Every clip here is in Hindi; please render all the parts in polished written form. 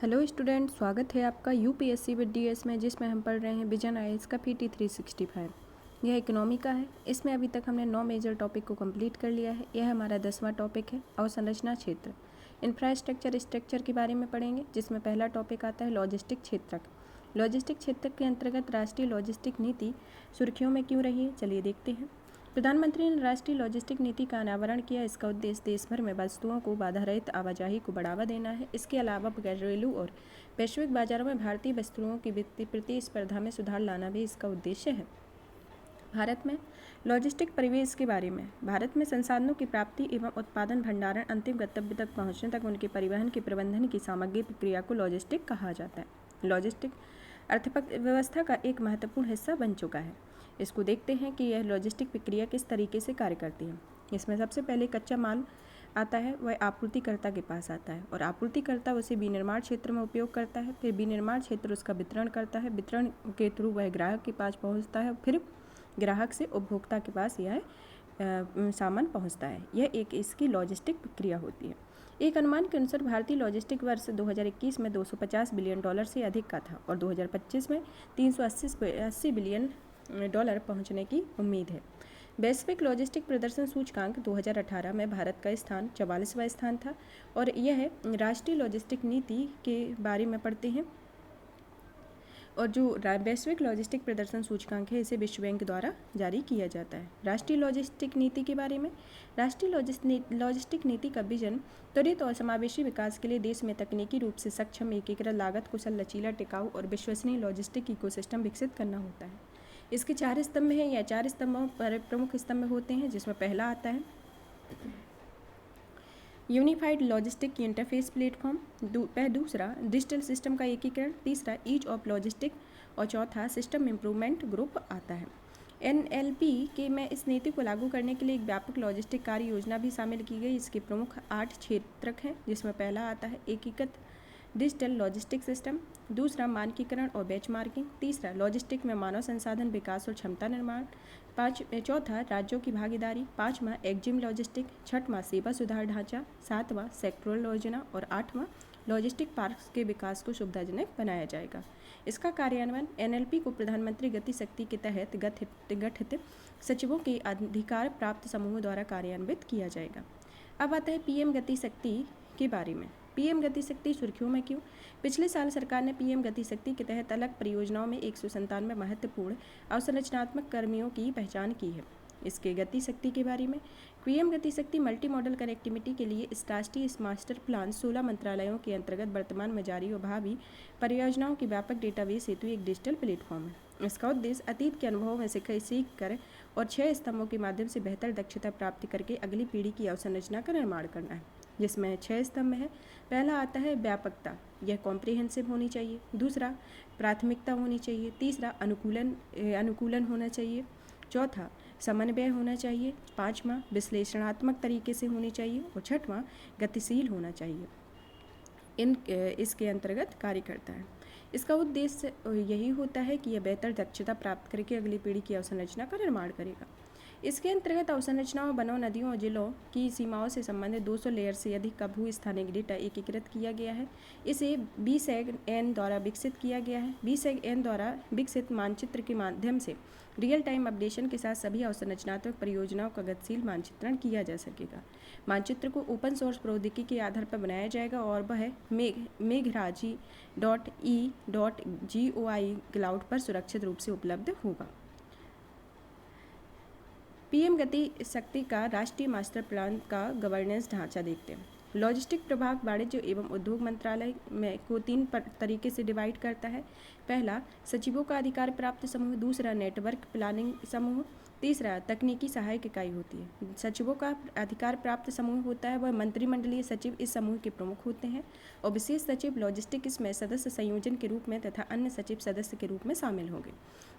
हेलो स्टूडेंट, स्वागत है आपका यूपीएससी विद डीएस में, जिसमें हम पढ़ रहे हैं विजन आईएएस का पीटी 365। यह इकोनॉमी का है। इसमें अभी तक हमने 9 मेजर टॉपिक को कंप्लीट कर लिया है। यह हमारा 10वां टॉपिक है, अवसंरचना क्षेत्र। इंफ्रास्ट्रक्चर स्ट्रक्चर के बारे में पढ़ेंगे, जिसमें पहला टॉपिक आता है लॉजिस्टिक क्षेत्रक। लॉजिस्टिक क्षेत्र के अंतर्गत राष्ट्रीय लॉजिस्टिक नीति सुर्खियों में क्यों रही है, चलिए देखते हैं। प्रधानमंत्री ने राष्ट्रीय लॉजिस्टिक नीति का अनावरण किया। इसका उद्देश्य देश भर में वस्तुओं को बाधा रहित आवाजाही को बढ़ावा देना है। इसके अलावा घरेलू और वैश्विक बाजारों में भारतीय वस्तुओं की प्रतिस्पर्धा में सुधार लाना भी इसका उद्देश्य है। भारत में लॉजिस्टिक परिवेश के बारे में, भारत में संसाधनों की प्राप्ति एवं उत्पादन, भंडारण, अंतिम गंतव्य तक पहुंचने तक उनके परिवहन के प्रबंधन की सामग्री प्रक्रिया को लॉजिस्टिक कहा जाता है। लॉजिस्टिक अर्थव्यवस्था का एक महत्वपूर्ण हिस्सा बन चुका है। इसको देखते हैं कि यह लॉजिस्टिक प्रक्रिया किस तरीके से कार्य करती है। इसमें सबसे पहले कच्चा माल आता है, वह आपूर्तिकर्ता के पास आता है और आपूर्तिकर्ता उसे विनिर्माण क्षेत्र में उपयोग करता है। फिर विनिर्माण क्षेत्र उसका वितरण करता है, वितरण के थ्रू वह ग्राहक के पास पहुंचता है, फिर ग्राहक से उपभोक्ता के पास यह सामान पहुंचता है। यह एक इसकी लॉजिस्टिक प्रक्रिया होती है। एक अनुमान के अनुसार भारतीय लॉजिस्टिक वर्ष 2021 में $250 बिलियन से अधिक का था और 2025 में $380 बिलियन पहुंचने की उम्मीद है। वैश्विक लॉजिस्टिक प्रदर्शन सूचकांक 2018 में भारत का स्थान 44वां स्थान था और यह राष्ट्रीय लॉजिस्टिक नीति के बारे में पढ़ते हैं। और जो वैश्विक लॉजिस्टिक प्रदर्शन सूचकांक है, इसे विश्व बैंक द्वारा जारी किया जाता है। राष्ट्रीय लॉजिस्टिक नीति के बारे में, राष्ट्रीय लॉजिस्टिक नीति का विजन त्वरित और समावेशी विकास के लिए देश में तकनीकी रूप से सक्षम, एकीकृत, लागत कुशल, लचीला, टिकाऊ और विश्वसनीय लॉजिस्टिक इकोसिस्टम विकसित करना होता है। इसके 4 स्तंभ हैं या 4 स्तंभों पर प्रमुख स्तंभ होते हैं, जिसमें पहला आता है यूनिफाइड लॉजिस्टिक इंटरफेस प्लेटफॉर्म, दूसरा डिजिटल सिस्टम का एकीकरण, तीसरा ईज ऑफ लॉजिस्टिक और चौथा सिस्टम इम्प्रूवमेंट ग्रुप आता है। एनएलपी के में इस नीति को लागू करने के लिए एक व्यापक लॉजिस्टिक कार्य योजना भी शामिल की गई। इसके प्रमुख 8 क्षेत्रक हैं, जिसमें पहला आता है एकीकृत डिजिटल लॉजिस्टिक सिस्टम, दूसरा मानकीकरण और बेंचमार्किंग, तीसरा लॉजिस्टिक में मानव संसाधन विकास और क्षमता निर्माण, चौथा राज्यों की भागीदारी, पाँचवां एक्जिम लॉजिस्टिक, छठवां सेवा सुधार ढांचा, सातवां सेक्टोरल योजना और आठवां लॉजिस्टिक पार्क्स के विकास को सुविधाजनक बनाया जाएगा। इसका कार्यान्वयन एनएलपी को प्रधानमंत्री गति शक्ति के तहत गठित सचिवों के अधिकार प्राप्त समूहों द्वारा कार्यान्वित किया जाएगा। अब आता है पीएम गति शक्ति के बारे में। पीएम गति शक्ति सुर्खियों में क्यों? पिछले साल सरकार ने पीएम गति शक्ति के तहत अलग परियोजनाओं में 197 महत्वपूर्ण अवसंरचनात्मक कर्मियों की पहचान की है। इसके गति शक्ति के बारे में, पीएम गति शक्ति मल्टी मॉडल कनेक्टिविटी के लिए इस राष्ट्रीय मास्टर प्लान 16 मंत्रालयों के अंतर्गत वर्तमान में जारी और भावी परियोजनाओं की व्यापक डेटाबेस हेतु एक डिजिटल प्लेटफॉर्म है। इसका उद्देश्य अतीत के अनुभवों में से सीख कर और 6 स्तंभों के माध्यम से बेहतर दक्षता प्राप्त करके अगली पीढ़ी की अवसंरचना का निर्माण करना है, जिसमें 6 स्तंभ है। पहला आता है व्यापकता, यह कॉम्प्रिहेंसिव होनी चाहिए। दूसरा प्राथमिकता होनी चाहिए। तीसरा अनुकूलन होना चाहिए। चौथा समन्वय होना चाहिए। पाँचवां विश्लेषणात्मक तरीके से होनी चाहिए और छठवां गतिशील होना चाहिए। इसके अंतर्गत कार्य करता है। इसका उद्देश्य यही होता है कि यह बेहतर दक्षता प्राप्त करके अगली पीढ़ी की अवसंरचना का निर्माण करेगा। इसके अंतर्गत अवसंरचनाओं, वनों, नदियों और जिलों की सीमाओं से संबंधित 200 लेयर से अधिक का भू स्थानिक डेटा एकीकृत किया गया है। इसे BSEG-N द्वारा विकसित किया गया है। BSEG-N द्वारा विकसित मानचित्र के माध्यम से रियल टाइम अपडेशन के साथ सभी अवसंरचनात्मक परियोजनाओं का गतिशील मानचित्रण किया जा सकेगा। मानचित्र को ओपन सोर्स प्रौद्योगिकी के आधार पर बनाया जाएगा और वह मेघराजी.E.GOI क्लाउड पर सुरक्षित रूप से उपलब्ध होगा। पीएम गति शक्ति का राष्ट्रीय मास्टर प्लान का गवर्नेंस ढांचा देखते हैं। लॉजिस्टिक प्रभाग वाणिज्य एवं उद्योग मंत्रालय में को 3 तरीके से डिवाइड करता है। पहला सचिवों का अधिकार प्राप्त समूह, दूसरा नेटवर्क प्लानिंग समूह, तीसरा तकनीकी सहायक इकाई होती है। सचिवों का अधिकार प्राप्त समूह होता है, वह मंत्रिमंडलीय सचिव इस समूह के प्रमुख होते हैं और विशेष सचिव लॉजिस्टिक इसमें सदस्य संयोजन के रूप में तथा अन्य सचिव सदस्य के रूप में शामिल होंगे।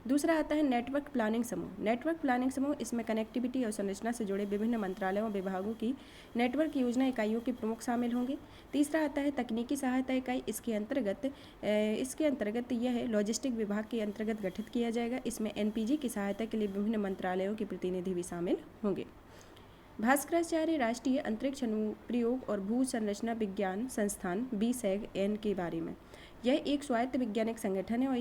दूसरा आता है नेटवर्क प्लानिंग समूह। नेटवर्क प्लानिंग समूह इसमें कनेक्टिविटी और संरचना से जुड़े विभिन्न मंत्रालयों और विभागों की नेटवर्क योजना इकाइयों के प्रमुख शामिल होंगे। तीसरा आता है तकनीकी सहायता इकाई। इसके अंतर्गत यह लॉजिस्टिक विभाग के अंतर्गत गठित किया जाएगा। इसमें एनपीजी की सहायता के लिए विभिन्न मंत्रालयों के प्रतिनिधि भी शामिल होंगे। भास्कराचार्य राष्ट्रीय अंतरिक्ष अनुप्रयोग और भू संरचना विज्ञान संस्थान BSAG-N के बारे में। यह एक स्वायत्त वैज्ञानिक संगठन है और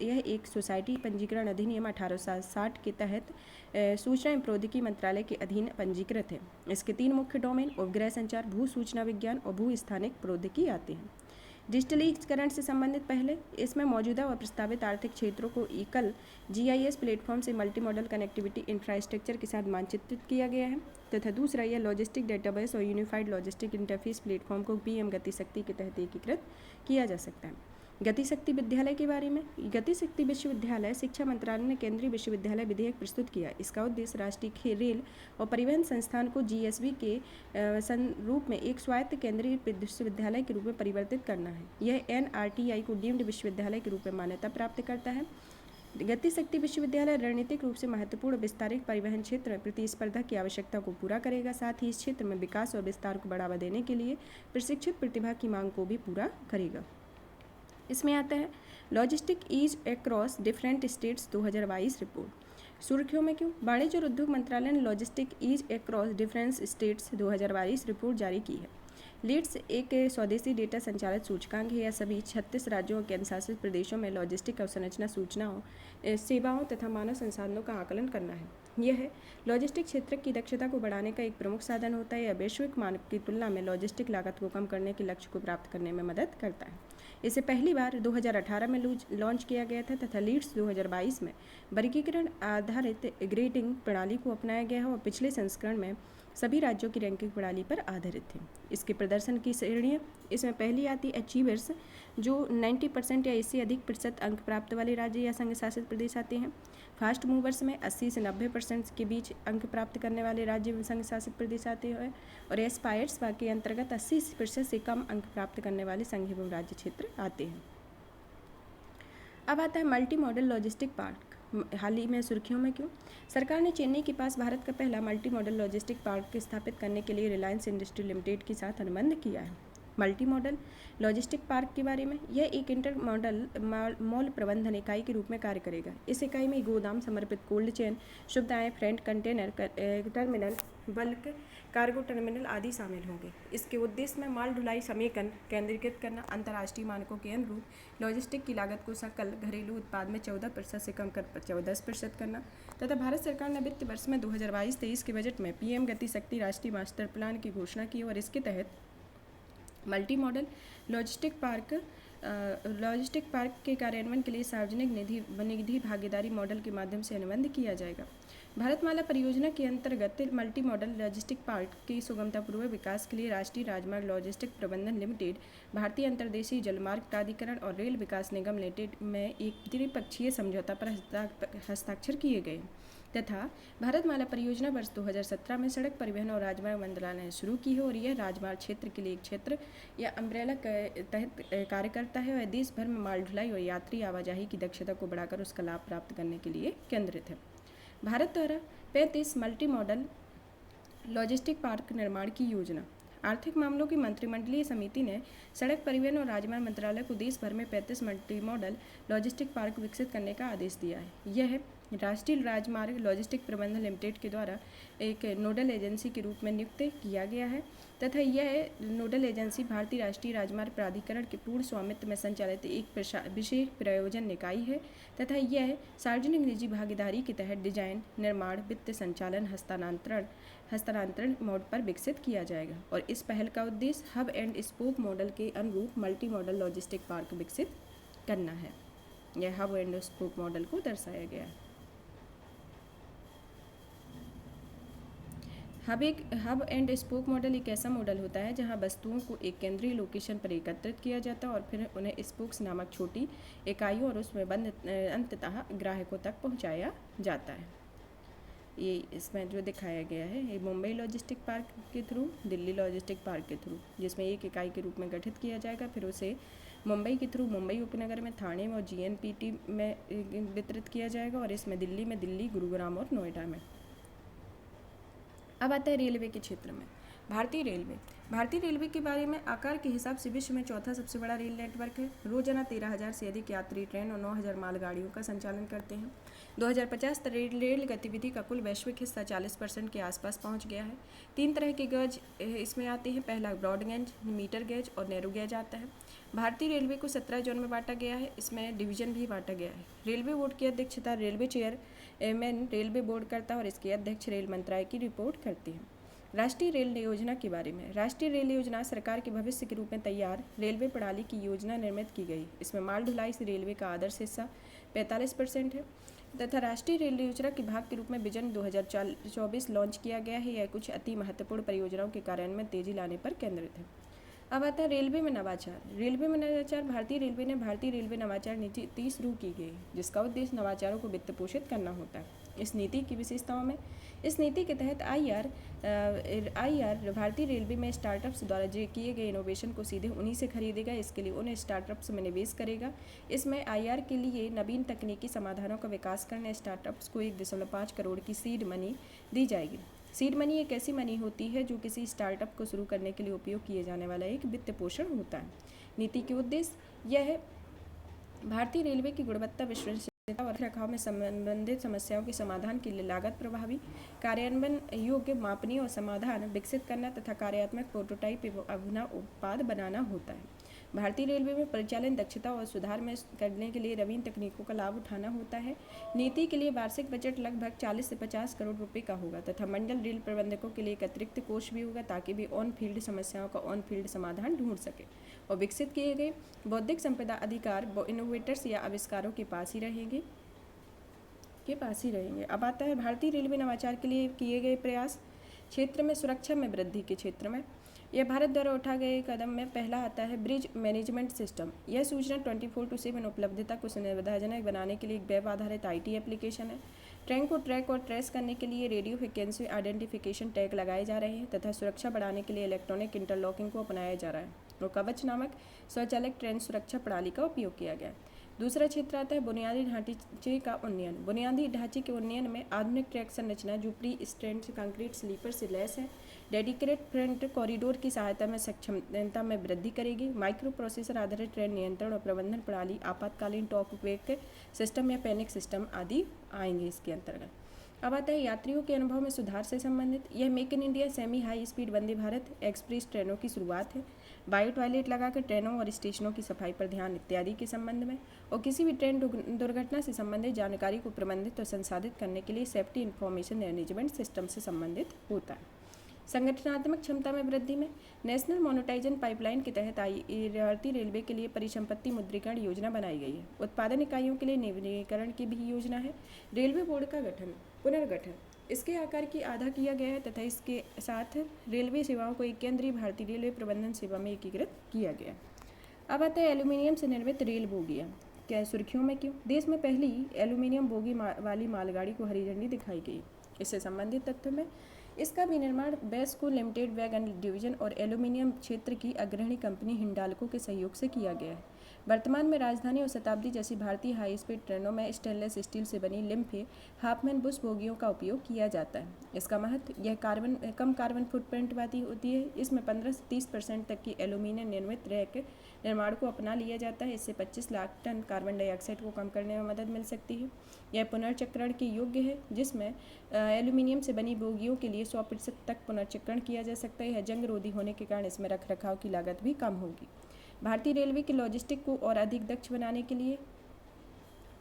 यह एक सोसाइटी पंजीकरण अधिनियम 1860 के तहत सूचना एवं प्रौद्योगिकी मंत्रालय के अधीन पंजीकृत है। इसके 3 मुख्य डोमेन उपग्रह संचार, भू सूचना विज्ञान और भू स्थानिक प्रौद्योगिकी आते हैं। डिजिटलीकरण से संबंधित पहले इसमें मौजूदा और प्रस्तावित आर्थिक क्षेत्रों को एकल GIS प्लेटफॉर्म से मल्टी मॉडल कनेक्टिविटी इंफ्रास्ट्रक्चर के साथ मानचित्रित किया गया है तथा दूसरा यह लॉजिस्टिक डेटाबेस और यूनिफाइड लॉजिस्टिक इंटरफेस प्लेटफॉर्म को PM गति शक्ति के तहत एकीकृत किया जा सकता है। गति शक्ति विद्यालय के बारे में। गति शक्ति विश्वविद्यालय शिक्षा मंत्रालय ने केंद्रीय विश्वविद्यालय विधेयक प्रस्तुत किया। इसका उद्देश्य राष्ट्रीय रेल और परिवहन संस्थान को GSV के रूप में एक स्वायत्त केंद्रीय विश्वविद्यालय के रूप में परिवर्तित करना है। यह NRTI को डीम्ड विश्वविद्यालय के रूप में मान्यता प्राप्त करता है। गति शक्ति विश्वविद्यालय रणनीतिक रूप से महत्वपूर्ण विस्तारित परिवहन क्षेत्र में प्रतिस्पर्धा की आवश्यकता को पूरा करेगा, साथ ही इस क्षेत्र में विकास और विस्तार को बढ़ावा देने के लिए प्रशिक्षित प्रतिभा की मांग को भी पूरा करेगा। इसमें आता है logistic ease across different states 2022 report. सुर्खियों में क्यों? वाणिज्य और उद्योग मंत्रालय ने logistic ease across different states 2022 report जारी की है। लीड्स एक स्वदेशी डेटा संचालित सूचकांक है। यह सभी 36 राज्यों और केंद्र शासित प्रदेशों में लॉजिस्टिक अवसंरचना सूचनाओं, सेवाओं तथा मानव संसाधनों का आकलन करना है। यह लॉजिस्टिक क्षेत्र की दक्षता को बढ़ाने का एक प्रमुख साधन होता है। यह वैश्विक मानक की तुलना में लॉजिस्टिक लागत को कम करने के लक्ष्य को प्राप्त करने में मदद करता है। इसे पहली बार 2018 में लॉन्च किया गया था तथा लीड्स 2022 में वर्गीकरण आधारित ग्रेडिंग प्रणाली को अपनाया गया है और पिछले संस्करण में सभी राज्यों की रैंकिंग प्रणाली पर आधारित थे। इसके प्रदर्शन की श्रेणियाँ, इसमें पहली आती अचीवर्स जो 90% या इससे अधिक प्रतिशत अंक प्राप्त वाले राज्य या संघ शासित प्रदेश आते हैं। फास्ट मूवर्स में 80 से 90% के बीच अंक प्राप्त करने वाले राज्य व संघ शासित प्रदेश आते हैं और एस्पायर्स के अंतर्गत 80% से कम अंक प्राप्त करने वाले संघ एवं राज्य क्षेत्र आते हैं। अब आता है मल्टी मॉडल लॉजिस्टिक पार्क। हाल ही में सुर्खियों में क्यों? सरकार ने चेन्नई के पास भारत का पहला मल्टी मॉडल लॉजिस्टिक पार्क स्थापित करने के लिए रिलायंस इंडस्ट्री लिमिटेड के साथ अनुबंध किया है। मल्टी मॉडल लॉजिस्टिक पार्क के बारे में। यह एक इंटर मॉडल मॉल प्रबंधन इकाई के रूप में कार्य करेगा। इस इकाई में गोदाम, समर्पित कोल्ड चेन सुविधाएं, front container terminal, bulk cargo terminal आदि शामिल होंगे। इसके उद्देश्य में माल ढुलाई समेकन केंद्रीकृत करना, अंतर्राष्ट्रीय मानकों के अनुरूप लॉजिस्टिक की लागत को सकल घरेलू उत्पाद में 14% से कम कर 14% करना तथा भारत सरकार ने वित्त वर्ष में 2022-23 के बजट में PM गति शक्ति राष्ट्रीय मास्टर प्लान की घोषणा की और इसके तहत मल्टी मॉडल लॉजिस्टिक पार्क के कार्यान्वयन के लिए सार्वजनिक निधि भागीदारी मॉडल के माध्यम से अनुबंध किया जाएगा। भारतमाला परियोजना के अंतर्गत मल्टी मॉडल लॉजिस्टिक पार्क के सुगमतापूर्वक विकास के लिए राष्ट्रीय राजमार्ग लॉजिस्टिक प्रबंधन लिमिटेड, भारतीय अंतर्देशीय जलमार्ग प्राधिकरण और रेल विकास निगम लिमिटेड में एक त्रिपक्षीय समझौता पर हस्ताक्षर किए गए तथा भारतमाला परियोजना वर्ष 2017 में सड़क परिवहन और राजमार्ग मंत्रालय ने शुरू की है और यह राजमार्ग क्षेत्र के लिए एक क्षेत्र या अम्ब्रेला के तहत कार्य करता है और देश भर में माल ढुलाई और यात्री आवाजाही की दक्षता को बढ़ाकर उसका लाभ प्राप्त करने के लिए केंद्रित है। भारत द्वारा 35 मल्टी मॉडल लॉजिस्टिक पार्क निर्माण की योजना। आर्थिक मामलों की मंत्रिमंडलीय समिति ने सड़क परिवहन और राजमार्ग मंत्रालय को देश भर में 35 मल्टी मॉडल लॉजिस्टिक पार्क विकसित करने का आदेश दिया है। यह राष्ट्रीय राजमार्ग लॉजिस्टिक प्रबंधन लिमिटेड के द्वारा एक नोडल एजेंसी के रूप में नियुक्त किया गया है तथा यह नोडल एजेंसी भारतीय राष्ट्रीय राजमार्ग प्राधिकरण के पूर्ण स्वामित्व में संचालित एक विशेष प्रयोजन निकाय है तथा यह सार्वजनिक निजी भागीदारी के तहत डिजाइन, निर्माण, वित्त संचालन, हस्तांतरण मोड पर विकसित किया जाएगा और इस पहल का उद्देश्य हब एंड स्पोक मॉडल के अनुरूप मल्टी मॉडल लॉजिस्टिक पार्क विकसित करना है। यह हब एंड स्पोक मॉडल को दर्शाया गया है। हब एंड स्पोक मॉडल एक ऐसा मॉडल होता है जहां वस्तुओं को एक केंद्रीय लोकेशन पर एकत्रित किया जाता है और फिर उन्हें स्पोक्स नामक छोटी इकाइयों और उसमें बंद अंततः ग्राहकों तक पहुंचाया जाता है। ये इसमें जो दिखाया गया है ये मुंबई लॉजिस्टिक पार्क के थ्रू, दिल्ली लॉजिस्टिक पार्क के थ्रू, जिसमें एक इकाई के रूप में गठित किया जाएगा, फिर उसे मुंबई के थ्रू मुंबई उपनगर में, थाने में और GNPT में वितरित किया जाएगा और इसमें दिल्ली में दिल्ली, गुरुग्राम और नोएडा में। अब आता है रेलवे के क्षेत्र में। भारतीय रेलवे के बारे में आकार के हिसाब से विश्व में चौथा सबसे बड़ा रेल नेटवर्क है। रोजाना 13,000 से अधिक यात्री ट्रेन और 9,000 मालगाड़ियों का संचालन करते हैं। 2050 तक रेल गतिविधि का कुल वैश्विक हिस्सा 40% के आसपास पहुंच गया है। 3 तरह के गेज इसमें आते हैं। पहला ब्रॉड गेज, मीटर गेज और नैरो गेज आता है। भारतीय रेलवे को 17 जोन में बांटा गया है। इसमें डिवीजन भी बांटा गया है। रेलवे बोर्ड की अध्यक्षता रेलवे चेयरमैन रेलवे बोर्ड करता है और इसके अध्यक्ष रेल मंत्रालय की रिपोर्ट करते हैं। राष्ट्रीय रेल योजना के बारे में। राष्ट्रीय रेल योजना सरकार के भविष्य के रूप में तैयार रेलवे प्रणाली की योजना निर्मित की गई। इसमें माल ढुलाई से रेलवे का आदर्श हिस्सा 45% है तथा राष्ट्रीय रेल योजना के भाग के रूप में विजन 2024 लॉन्च किया गया है। यह कुछ अति महत्वपूर्ण परियोजनाओं के कार्यान्वयन में तेजी लाने पर केंद्रित है। अब आता है रेलवे में नवाचार। रेलवे में नवाचार। भारतीय रेलवे नवाचार नीति शुरू की गई जिसका उद्देश्य नवाचारों को वित्त पोषित करना होता है। इस नीति की विशेषताओं में, इस नीति के तहत आईआर भारतीय रेलवे में स्टार्टअप्स द्वारा किए गए इनोवेशन को सीधे उन्हीं से खरीदेगा। इसके लिए उन्हें स्टार्टअप्स में निवेश करेगा। इसमें आईआर के लिए नवीन तकनीकी समाधानों का विकास करने स्टार्टअप्स को 1.5 करोड़ की सीड मनी दी जाएगी। सीड मनी एक ऐसी मनी होती है जो किसी स्टार्टअप को शुरू करने के लिए उपयोग किए जाने वाला एक वित्त पोषण होता है। नीति के उद्देश्य यह है भारतीय रेलवे की गुणवत्ता, विश्वसनीयता और रखरखाव में संबंधित समस्याओं के समाधान के लिए लागत प्रभावी, कार्यान्वयन योग्य, मापनीय और समाधान विकसित करना तथा कार्यात्मक प्रोटोटाइप एवं अभिनव उत्पाद बनाना होता है। भारतीय रेलवे में परिचालन दक्षता और सुधार में करने के लिए नवीन तकनीकों का लाभ उठाना होता है। नीति के लिए वार्षिक बजट लगभग 40 से 50 करोड़ रुपए का होगा तथा मंडल रेल प्रबंधकों के लिए एक अतिरिक्त कोष भी होगा ताकि वे ऑन फील्ड समस्याओं का ऑन फील्ड समाधान ढूंढ सके। और विकसित किए गए बौद्धिक संपदा अधिकार इनोवेटर्स या आविष्कारों के पास ही रहेंगे। अब आता है भारतीय रेलवे नवाचार के लिए किए गए प्रयास। क्षेत्र में सुरक्षा में वृद्धि के क्षेत्र में यह भारत द्वारा उठाए गए कदम में पहला आता है ब्रिज मैनेजमेंट सिस्टम। यह सूचना 24/7 उपलब्धता को सुविधाजनक बनाने के लिए एक वेब आधारित IT एप्लीकेशन है। ट्रेन को ट्रैक और ट्रेस करने के लिए रेडियो फ्रिक्वेंसी आइडेंटिफिकेशन टैग लगाए जा रहे हैं तथा सुरक्षा बढ़ाने के लिए इलेक्ट्रॉनिक इंटरलॉकिंग को अपनाया जा रहा है और कवच नामक स्वचालित ट्रेन सुरक्षा प्रणाली का उपयोग किया गया है। दूसरा क्षेत्र आता है बुनियादी ढांचे का उन्नयन। बुनियादी ढांचे के उन्नयन में आधुनिक ट्रैक संरचना जो प्री स्टैंड कंक्रीट स्लीपर से लैस है, डेडिकेटेड फ्रंट कॉरिडोर की सहायता में सक्षमता में वृद्धि करेगी। माइक्रो प्रोसेसर आधारित ट्रेन नियंत्रण और प्रबंधन प्रणाली, आपातकालीन टॉक वेक सिस्टम या पैनिक सिस्टम आदि आएंगे इसके अंतर्गत। अब आता है यात्रियों के अनुभव में सुधार से संबंधित। यह make in India semi high speed Vande Bharat express ट्रेनों की शुरुआत है। बायो टॉयलेट लगाकर ट्रेनों और स्टेशनों की सफाई पर ध्यान इत्यादि के संबंध में और किसी भी ट्रेन दुर्घटना से संबंधित जानकारी को प्रबंधित और संसाधित करने के लिए सेफ्टी इंफॉर्मेशन मैनेजमेंट सिस्टम से संबंधित होता है। संगठनात्मक क्षमता में वृद्धि में नेशनल मोनेटाइजेशन पाइपलाइन के तहत भारतीय रेलवे के लिए परिसंपत्ति मुद्रीकरण योजना बनाई गई है। उत्पादन इकाइयों के लिए नवीनीकरण की भी योजना है। रेलवे बोर्ड का पुनर्गठन इसके आकार की आधा किया गया है तथा इसके साथ रेलवे सेवाओं को एक केंद्रीय भारतीय रेलवे प्रबंधन सेवा में एकीकृत किया गया। अब आता है एल्यूमिनियम से निर्मित रेल बोगियाँ। क्या सुर्खियों में क्यों? देश में पहली एल्यूमिनियम बोगी वाली मालगाड़ी को हरी झंडी दिखाई गई। इससे संबंधित तथ्यों में इसका विनिर्माण बेस्को लिमिटेड वैगन डिवीजन और एल्यूमिनियम क्षेत्र की अग्रणी कंपनी हिंडाल्को के सहयोग से किया गया है। वर्तमान में राजधानी और शताब्दी जैसी भारतीय हाई स्पीड ट्रेनों में स्टेनलेस स्टील से बनी लिम्फे हाफमैन बुश बोगियों का उपयोग किया जाता है। इसका महत्व यह कम कार्बन फुटप्रिंट वाली होती है। इसमें 15 से 30% तक की एल्यूमिनियम निर्मित रैक निर्माण को अपना लिया जाता है। इससे 25 लाख टन कार्बन डाइऑक्साइड को कम करने में मदद मिल सकती है। यह पुनर्चक्रण के योग्य है जिसमें एल्यूमिनियम से बनी बोगियों के लिए 100% तक पुनर्चक्रण किया जा सकता है। यह जंग रोधी होने के कारण इसमें रखरखाव की लागत भी कम होगी। भारतीय रेलवे की लॉजिस्टिक को और अधिक दक्ष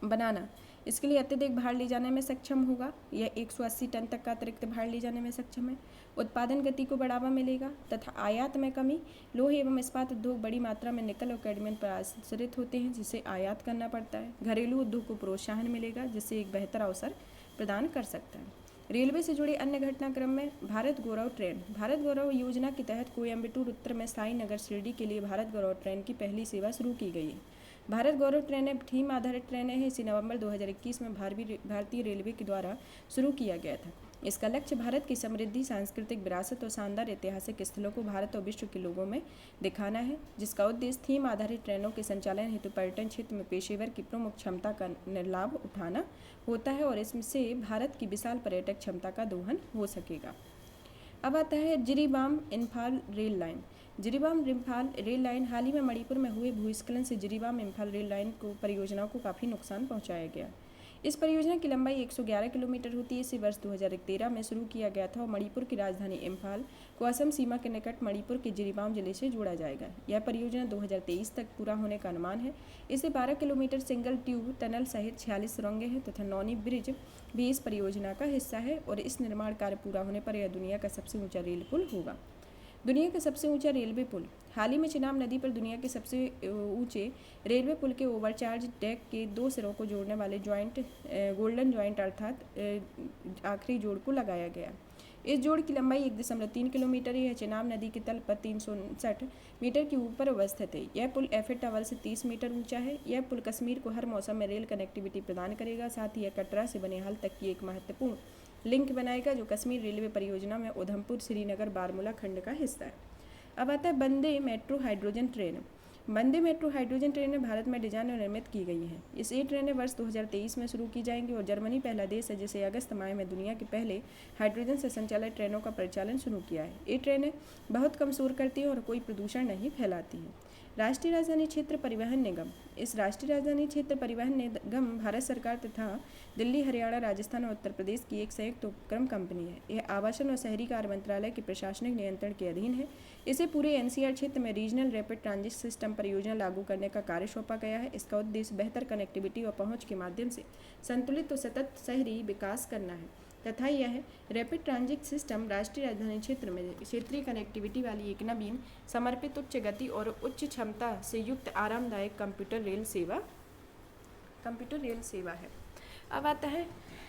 बनाना इसके लिए अत्यधिक भार ले जाने में सक्षम होगा। यह 180 टन तक का अतिरिक्त भार ले जाने में सक्षम है। उत्पादन गति को बढ़ावा मिलेगा तथा आयात में कमी। लोहे एवं इस्पात उद्योग बड़ी मात्रा में निकल और कैडमियम पर आश्रित होते हैं जिसे आयात करना पड़ता है। घरेलू उद्योग को प्रोत्साहन मिलेगा जिससे एक बेहतर अवसर प्रदान कर सकता है। रेलवे से जुड़े अन्य घटनाक्रम में भारत गौरव ट्रेन। भारत गौरव योजना के तहत कोयम्बटूर उत्तर में साई नगर शिरडी के लिए भारत गौरव ट्रेन की पहली सेवा शुरू की गई है। भारत गौरव ट्रेनें थीम आधारित ट्रेनें हैं। इसे नवंबर 2021 में भारतीय रेलवे के द्वारा शुरू किया गया था। इसका लक्ष्य भारत की समृद्धि, सांस्कृतिक विरासत और शानदार ऐतिहासिक स्थलों को भारत और विश्व के लोगों में दिखाना है, जिसका उद्देश्य थीम आधारित ट्रेनों के संचालन हेतु पर्यटन क्षेत्र में पेशेवर की प्रमुख क्षमता का लाभ उठाना होता है और इससे भारत की विशाल पर्यटक क्षमता का दोहन हो सकेगा। अब आता है Jiribam Imphal rail line. Jiribam Imphal rail line हाल ही में मणिपुर में हुए भूस्खलन से जिरीबाम इम्फाल रेल लाइन को परियोजनाओं को काफ़ी नुकसान पहुंचाया गया। इस परियोजना की लंबाई 111 किलोमीटर होती है। इसे वर्ष 2013 में शुरू किया गया था और मणिपुर की राजधानी इम्फाल को असम सीमा के निकट मणिपुर के जिरीबाम जिले से जोड़ा जाएगा। यह परियोजना 2023 तक पूरा होने का अनुमान है। इसे 12 किलोमीटर सिंगल ट्यूब टनल सहित 46 सुरंगें हैं तथा नौनी ब्रिज भी इस परियोजना का हिस्सा है और इस निर्माण कार्य पूरा होने पर यह दुनिया का सबसे ऊंचा रेल पुल होगा। दुनिया का सबसे ऊंचा रेलवे पुल। हाल ही में चिनाब नदी पर दुनिया के सबसे ऊंचे रेलवे पुल के ओवरचार्ज डेक के 2 सिरों को जोड़ने वाले गोल्डन जॉइंट अर्थात आखिरी जोड़ को लगाया गया। इस जोड़ की लंबाई 1.3 किलोमीटर है। यह चिनाब नदी के तल पर 359 मीटर के ऊपर अवस्थित है। यह पुल एफिल टावर से 30 मीटर ऊंचा है। यह पुल कश्मीर को हर मौसम में रेल कनेक्टिविटी प्रदान करेगा। साथ ही यह कटरा से बनिहाल तक की एक महत्वपूर्ण लिंक बनाएगा जो कश्मीर रेलवे परियोजना में उधमपुर श्रीनगर बारामूला खंड का हिस्सा है। अब आता है वंदे मेट्रो हाइड्रोजन ट्रेन। वंदे मेट्रो हाइड्रोजन ट्रेनें भारत में डिजाइन और निर्मित की गई हैं। ये ट्रेनें वर्ष 2023 में शुरू की जाएंगी और जर्मनी पहला देश है जिसे अगस्त माह में दुनिया के पहले हाइड्रोजन से संचालित ट्रेनों का परिचालन शुरू किया है। ये ट्रेनें बहुत कम शोर करती हैं और कोई प्रदूषण नहीं फैलाती हैं। राष्ट्रीय राजधानी क्षेत्र परिवहन निगम। इस राष्ट्रीय राजधानी क्षेत्र परिवहन निगम भारत सरकार तथा दिल्ली, हरियाणा, राजस्थान और उत्तर प्रदेश की एक संयुक्त उपक्रम कंपनी है। यह आवासन और शहरी कार्य मंत्रालय के प्रशासनिक नियंत्रण के अधीन है। इसे पूरे एनसीआर क्षेत्र में रीजनल रैपिड ट्रांजिट सिस्टम परियोजना लागू करने का कार्य सौंपा गया है। इसका उद्देश्य बेहतर कनेक्टिविटी और पहुंच के माध्यम से संतुलित और सतत शहरी विकास करना है तथा यह रैपिड ट्रांजिट सिस्टम राष्ट्रीय राजधानी क्षेत्र में क्षेत्रीय कनेक्टिविटी वाली एक नवीन समर्पित उच्च गति और उच्च क्षमता से युक्त आरामदायक कंप्यूटर रेल सेवा है। अब आता है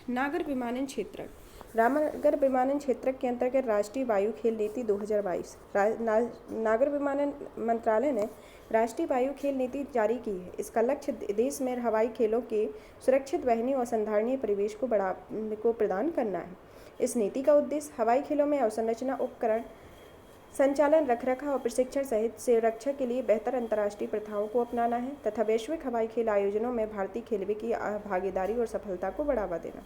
नागर विमानन क्षेत्र। नागर विमानन क्षेत्र के अंतर्गत राष्ट्रीय वायु खेल नीति 2022 नागर विमानन मंत्रालय ने राष्ट्रीय वायु खेल नीति जारी की है। इसका लक्ष्य देश में हवाई खेलों के सुरक्षित, वहनीय और संधारणीय परिवेश को प्रदान करना है। इस नीति का उद्देश्य हवाई खेलों में अवसंरचना, उपकरण, संचालन, रखरखाव और प्रशिक्षण सहित सुरक्षा के लिए बेहतर अंतर्राष्ट्रीय प्रथाओं को अपनाना है तथा वैश्विक हवाई खेल आयोजनों में भारतीय खेलवे की भागीदारी और सफलता को बढ़ावा देना।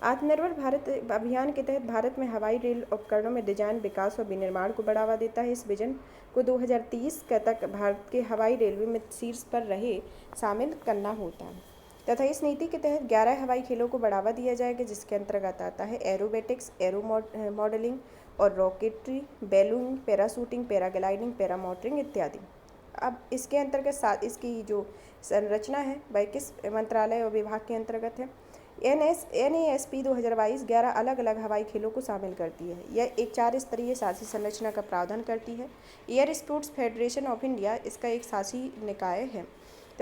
आत्मनिर्भर भारत अभियान के तहत भारत में हवाई रेल उपकरणों में डिजाइन, विकास और विनिर्माण को बढ़ावा देता है। इस विजन को 2030 तक भारत के हवाई रेलवे में शीर्ष पर रहे शामिल करना होता है तथा इस नीति के तहत 11 हवाई खेलों को बढ़ावा दिया जाएगा जिसके अंतर्गत आता है एरोबेटिक्स, एरो मॉडलिंग और rocketry, balloon, parachuting, paragliding, paramotoring इत्यादि। अब इसके अंतर्गत इसकी जो संरचना है वह किस मंत्रालय और विभाग के अंतर्गत है? NASP 2022 11 अलग अलग हवाई खेलों को शामिल करती है। यह एक 4 स्तरीय शासी संरचना का प्रावधान करती है। Air sports federation of India इसका एक शासी निकाय है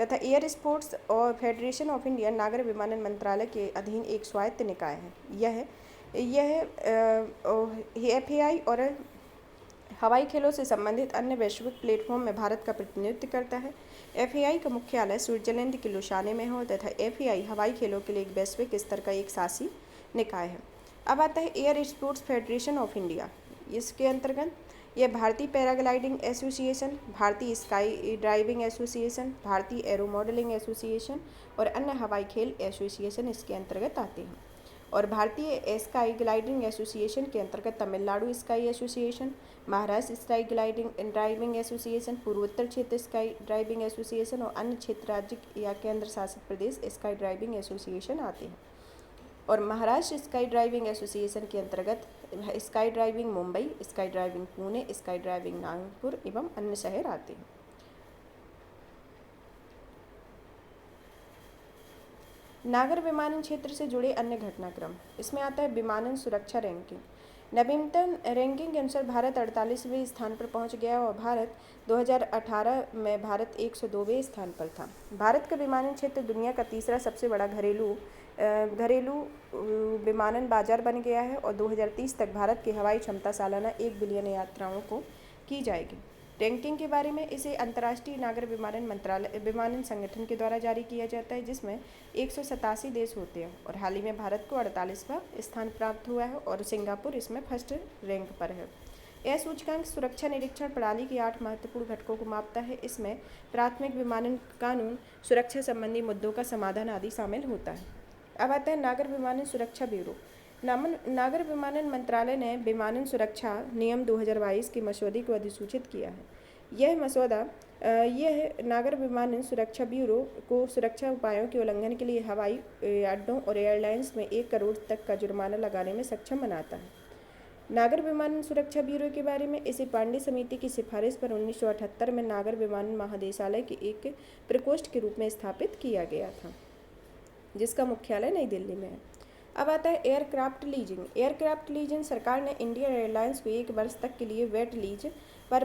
तथा एयर स्पोर्ट्स और फेडरेशन ऑफ इंडिया नागर विमानन मंत्रालय के अधीन एक स्वायत्त निकाय है। यह FAI और हवाई खेलों से संबंधित अन्य वैश्विक प्लेटफॉर्म में भारत का प्रतिनिधित्व करता है। FAI का मुख्यालय स्विट्जरलैंड के लुसाने में हो तथा FAI हवाई खेलों के लिए एक वैश्विक स्तर का एक शासी निकाय है। अब आता है air sports federation of India. इसके अंतर्गत यह भारतीय पैराग्लाइडिंग एसोसिएशन, भारतीय स्काई ड्राइविंग एसोसिएशन, भारतीय एरो मॉडलिंग एसोसिएशन और अन्य हवाई खेल एसोसिएशन इसके अंतर्गत आते हैं। और भारतीय स्काई ग्लाइडिंग एसोसिएशन के अंतर्गत Tamil Nadu sky association, Maharashtra sky driving association, पूर्वोत्तर क्षेत्र स्काई ड्राइविंग एसोसिएशन और अन्य क्षेत्र, राज्य या केंद्र शासित प्रदेश स्काई ड्राइविंग एसोसिएशन आते हैं। और महाराष्ट्र स्काई ड्राइविंग एसोसिएशन के अंतर्गत sky driving Mumbai, sky driving Pune, sky driving Nagpur एवं अन्य शहर आते हैं। नागर विमानन क्षेत्र से जुड़े अन्य घटनाक्रम। इसमें आता है विमानन सुरक्षा रैंकिंग। नवीनतम रैंकिंग के अनुसार भारत 48वें स्थान पर पहुंच गया और भारत 2018 में भारत 102वें स्थान पर था। भारत का विमानन क्षेत्र दुनिया का तीसरा सबसे बड़ा घरेलू विमानन बाजार बन गया है और 2030 तक भारत की हवाई क्षमता सालाना 1 बिलियन यात्राओं को की जाएगी। रैंकिंग के बारे में इसे अंतर्राष्ट्रीय नागर विमानन संगठन के द्वारा जारी किया जाता है जिसमें 187 देश होते हैं और हाल ही में भारत को 48वां स्थान प्राप्त हुआ है और सिंगापुर इसमें फर्स्ट रैंक पर है। यह सूचकांक सुरक्षा निरीक्षण प्रणाली के 8 महत्वपूर्ण घटकों को मापता है। इसमें प्राथमिक विमानन कानून, सुरक्षा संबंधी मुद्दों का समाधान आदि शामिल होता है। अब आता है नागर विमानन सुरक्षा ब्यूरो। नागर विमानन मंत्रालय ने विमानन सुरक्षा नियम 2022 के मसौदे को अधिसूचित किया है। यह मसौदा यह नागर विमानन सुरक्षा ब्यूरो को सुरक्षा उपायों के उल्लंघन के लिए हवाई अड्डों और एयरलाइंस में 1 करोड़ तक का जुर्माना लगाने में सक्षम बनाता है। नागर विमानन सुरक्षा ब्यूरो के बारे में इसे पांडे समिति की सिफारिश पर 1978 में नागर विमानन महानिदेशालय के एक प्रकोष्ठ के रूप में स्थापित किया गया था, जिसका मुख्यालय नई दिल्ली में है। अब आता है एयरक्राफ्ट लीजिंग। एयरक्राफ्ट लीजिंग सरकार ने इंडियन एयरलाइंस को 1 वर्ष तक के लिए वेट लीज पर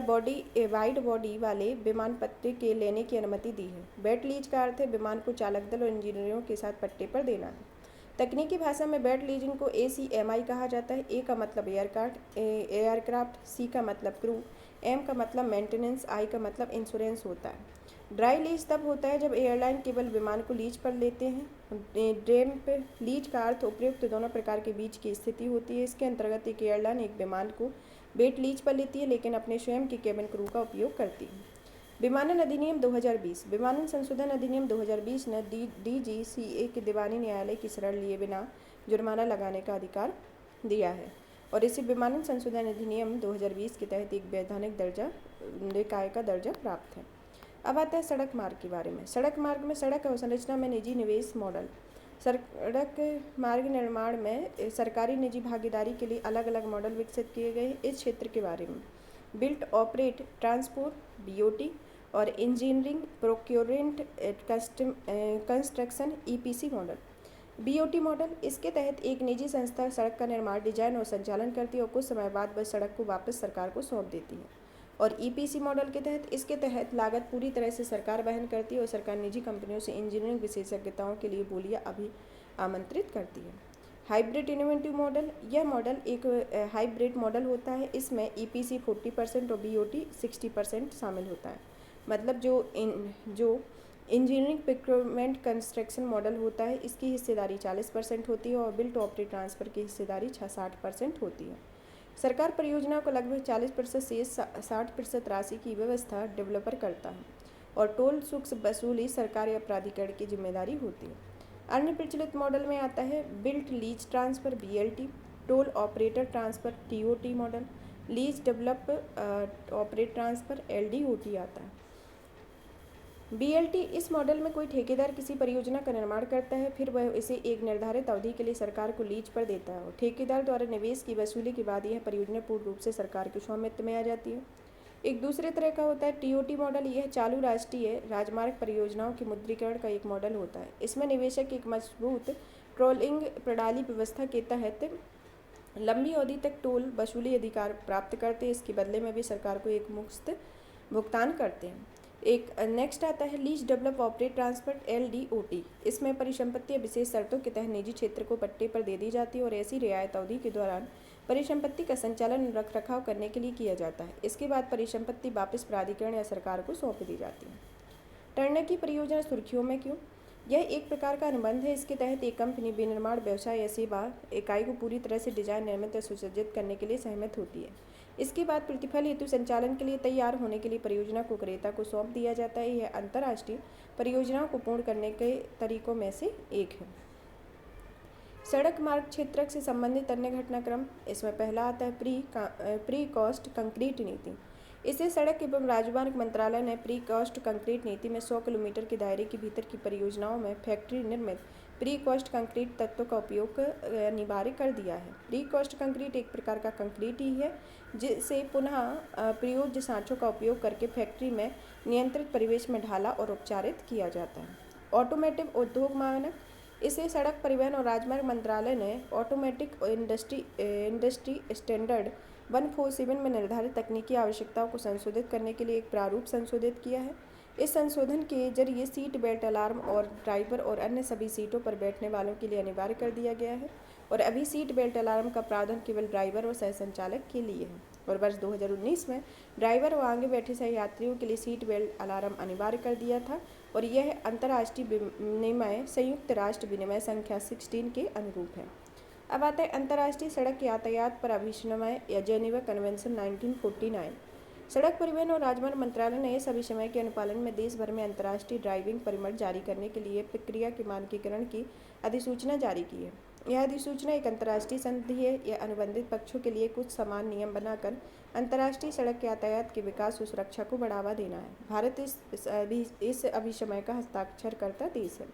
वाइड बॉडी वाले विमान पट्टे के लेने की अनुमति दी है। वेट लीज का अर्थ है विमान को चालक दल और इंजीनियरों के साथ पट्टे पर देना है। तकनीकी भाषा में वेट लीजिंग को ACMI कहा जाता है। ए का मतलब एयरक्राफ्ट, सी का मतलब क्रू, एम का मतलब मेंटेनेंस, आई का मतलब इंश्योरेंस होता है। ड्राई लीज तब होता है जब एयरलाइन केवल विमान को लीज पर लेते हैं। ड्रेम्प लीज का अर्थ उपयुक्त दोनों प्रकार के बीच की स्थिति होती है। इसके अंतर्गत एक एयरलाइन एक विमान को वेट लीज पर लेती है लेकिन अपने स्वयं के केबिन क्रू का उपयोग करती है। विमानन अधिनियम 2020। विमानन संशोधन अधिनियम 2020 ने DGCA के दीवानी न्यायालय की शरण लिए बिना जुर्माना लगाने का अधिकार दिया है और इसे विमानन संशोधन अधिनियम 2020 के तहत एक वैधानिक निकाय का दर्जा प्राप्त है। अब आता है सड़क मार्ग के बारे में। सड़क मार्ग में सड़क अवसंरचना में निजी निवेश मॉडल। सड़क मार्ग निर्माण में सरकारी निजी भागीदारी के लिए अलग अलग मॉडल विकसित किए गए हैं। इस क्षेत्र के बारे में बिल्ट ऑपरेट ट्रांसपोर्ट BOT और engineering procurement construction EPC model. BOT model, इसके तहत एक निजी संस्था सड़क का निर्माण, डिजाइन और संचालन करती है और कुछ समय बाद वह सड़क को वापस सरकार को सौंप देती है। और EPC मॉडल के तहत इसके तहत लागत पूरी तरह से सरकार वहन करती है और सरकार निजी कंपनियों से इंजीनियरिंग विशेषज्ञताओं के लिए बोलियां अभी आमंत्रित करती है। हाइब्रिड इनोवेटिव मॉडल, यह मॉडल एक हाइब्रिड मॉडल होता है। इसमें EPC 40% और BOT 60% शामिल होता है। मतलब जो इंजीनियरिंग प्रोक्योरमेंट कंस्ट्रक्शन मॉडल होता है इसकी हिस्सेदारी 40% होती है और बिल्ट ऑपरेट ट्रांसफ़र की हिस्सेदारी 60% होती है। सरकार परियोजना को लगभग 40% से 60% राशि की व्यवस्था डेवलपर करता है और टोल शुल्क वसूली सरकार या प्राधिकरण की जिम्मेदारी होती है। अन्य प्रचलित मॉडल में आता है built lease transfer BLT, toll operator transfer TOT model, lease develop operate transfer LDOT आता है। BLT, इस मॉडल में कोई ठेकेदार किसी परियोजना का निर्माण करता है, फिर वह इसे एक निर्धारित अवधि के लिए सरकार को लीज पर देता है और ठेकेदार द्वारा निवेश की वसूली के बाद यह परियोजना पूर्ण रूप से सरकार के स्वामित्व में आ जाती है। एक दूसरे तरह का होता है TOT मॉडल। यह चालू राष्ट्रीय राजमार्ग परियोजनाओं के मुद्रीकरण का एक मॉडल होता है। इसमें निवेशक एक मजबूत ट्रोलिंग प्रणाली व्यवस्था के तहत लंबी अवधि तक टोल वसूली अधिकार प्राप्त करते हैं। इसके बदले में भी सरकार को एक मुफ्त भुगतान करते हैं। एक नेक्स्ट आता है lease develop operate transfer LDOT। इसमें परिसंपत्तियां विशेष शर्तों के तहत निजी क्षेत्र को पट्टे पर दे दी जाती है और ऐसी रियायत अवधि के दौरान परिसंपत्ति का संचालन और रख रखाव करने के लिए किया जाता है। इसके बाद परिसंपत्ति वापस प्राधिकरण या सरकार को सौंप दी जाती है। टर्नकी परियोजना सुर्खियों में क्यों? यह एक प्रकार का अनुबंध है। इसके तहत एक कंपनी विनिर्माण व्यवसाय या सेवा इकाई को पूरी तरह से डिजाइन, निर्मित और सुसज्जित करने के लिए सहमत होती है। इसके बाद प्रतिफल हेतु संचालन के लिए तैयार होने के लिए परियोजना को क्रेता को सौंप दिया जाता है। यह अंतर्राष्ट्रीय परियोजनाओं को पूर्ण करने के तरीकों में से एक है। सड़क मार्ग क्षेत्र से संबंधित अन्य घटनाक्रम, इसमें पहला आता है प्री कॉस्ट कंक्रीट नीति। इसे सड़क एवं राजमार्ग मंत्रालय ने प्री कॉस्ट कंक्रीट नीति में 100 किलोमीटर के दायरे के भीतर की परियोजनाओं में फैक्ट्री निर्मित प्री कॉस्ट कंक्रीट तत्वों का उपयोग अनिवार्य कर दिया है। प्री कॉस्ट कंक्रीट एक प्रकार का कंक्रीट ही है जिसे पुनः प्रयोज्य सांचों का उपयोग करके फैक्ट्री में नियंत्रित परिवेश में ढाला और उपचारित किया जाता है। ऑटोमेटिव उद्योग मानक, इसे सड़क परिवहन और राजमार्ग मंत्रालय ने ऑटोमेटिक इंडस्ट्री स्टैंडर्ड 147 में निर्धारित तकनीकी आवश्यकताओं को संशोधित करने के लिए एक प्रारूप संशोधित किया है। इस संशोधन के जरिए सीट बेल्ट अलार्म और ड्राइवर और अन्य सभी सीटों पर बैठने वालों के लिए अनिवार्य कर दिया गया है और अभी सीट बेल्ट अलार्म का प्रावधान केवल ड्राइवर और सहसंचालक के लिए है और वर्ष 2019 में ड्राइवर और आगे बैठे सह यात्रियों के लिए सीट बेल्ट अलार्म अनिवार्य कर दिया था और यह अंतर्राष्ट्रीय विनिमय संयुक्त राष्ट्र विनिमय संख्या 16 के अनुरूप है। अब आता है अंतर्राष्ट्रीय सड़क यातायात पर अभिविन्यास या जेनेवा कन्वेंशन 1949। सड़क परिवहन और राजमार्ग मंत्रालय ने इस अभिविन्यास के अनुपालन में देश भर में अंतर्राष्ट्रीय ड्राइविंग परमिट जारी करने के लिए प्रक्रिया के मानकीकरण की अधिसूचना जारी की है। यह अधिसूचना एक अंतर्राष्ट्रीय संधि है। यह अनुबंधित पक्षों के लिए कुछ समान नियम बनाकर अंतर्राष्ट्रीय सड़क यातायात के विकास और सुरक्षा को बढ़ावा देना है। भारत इस अभिसमय का हस्ताक्षरकर्ता देश है।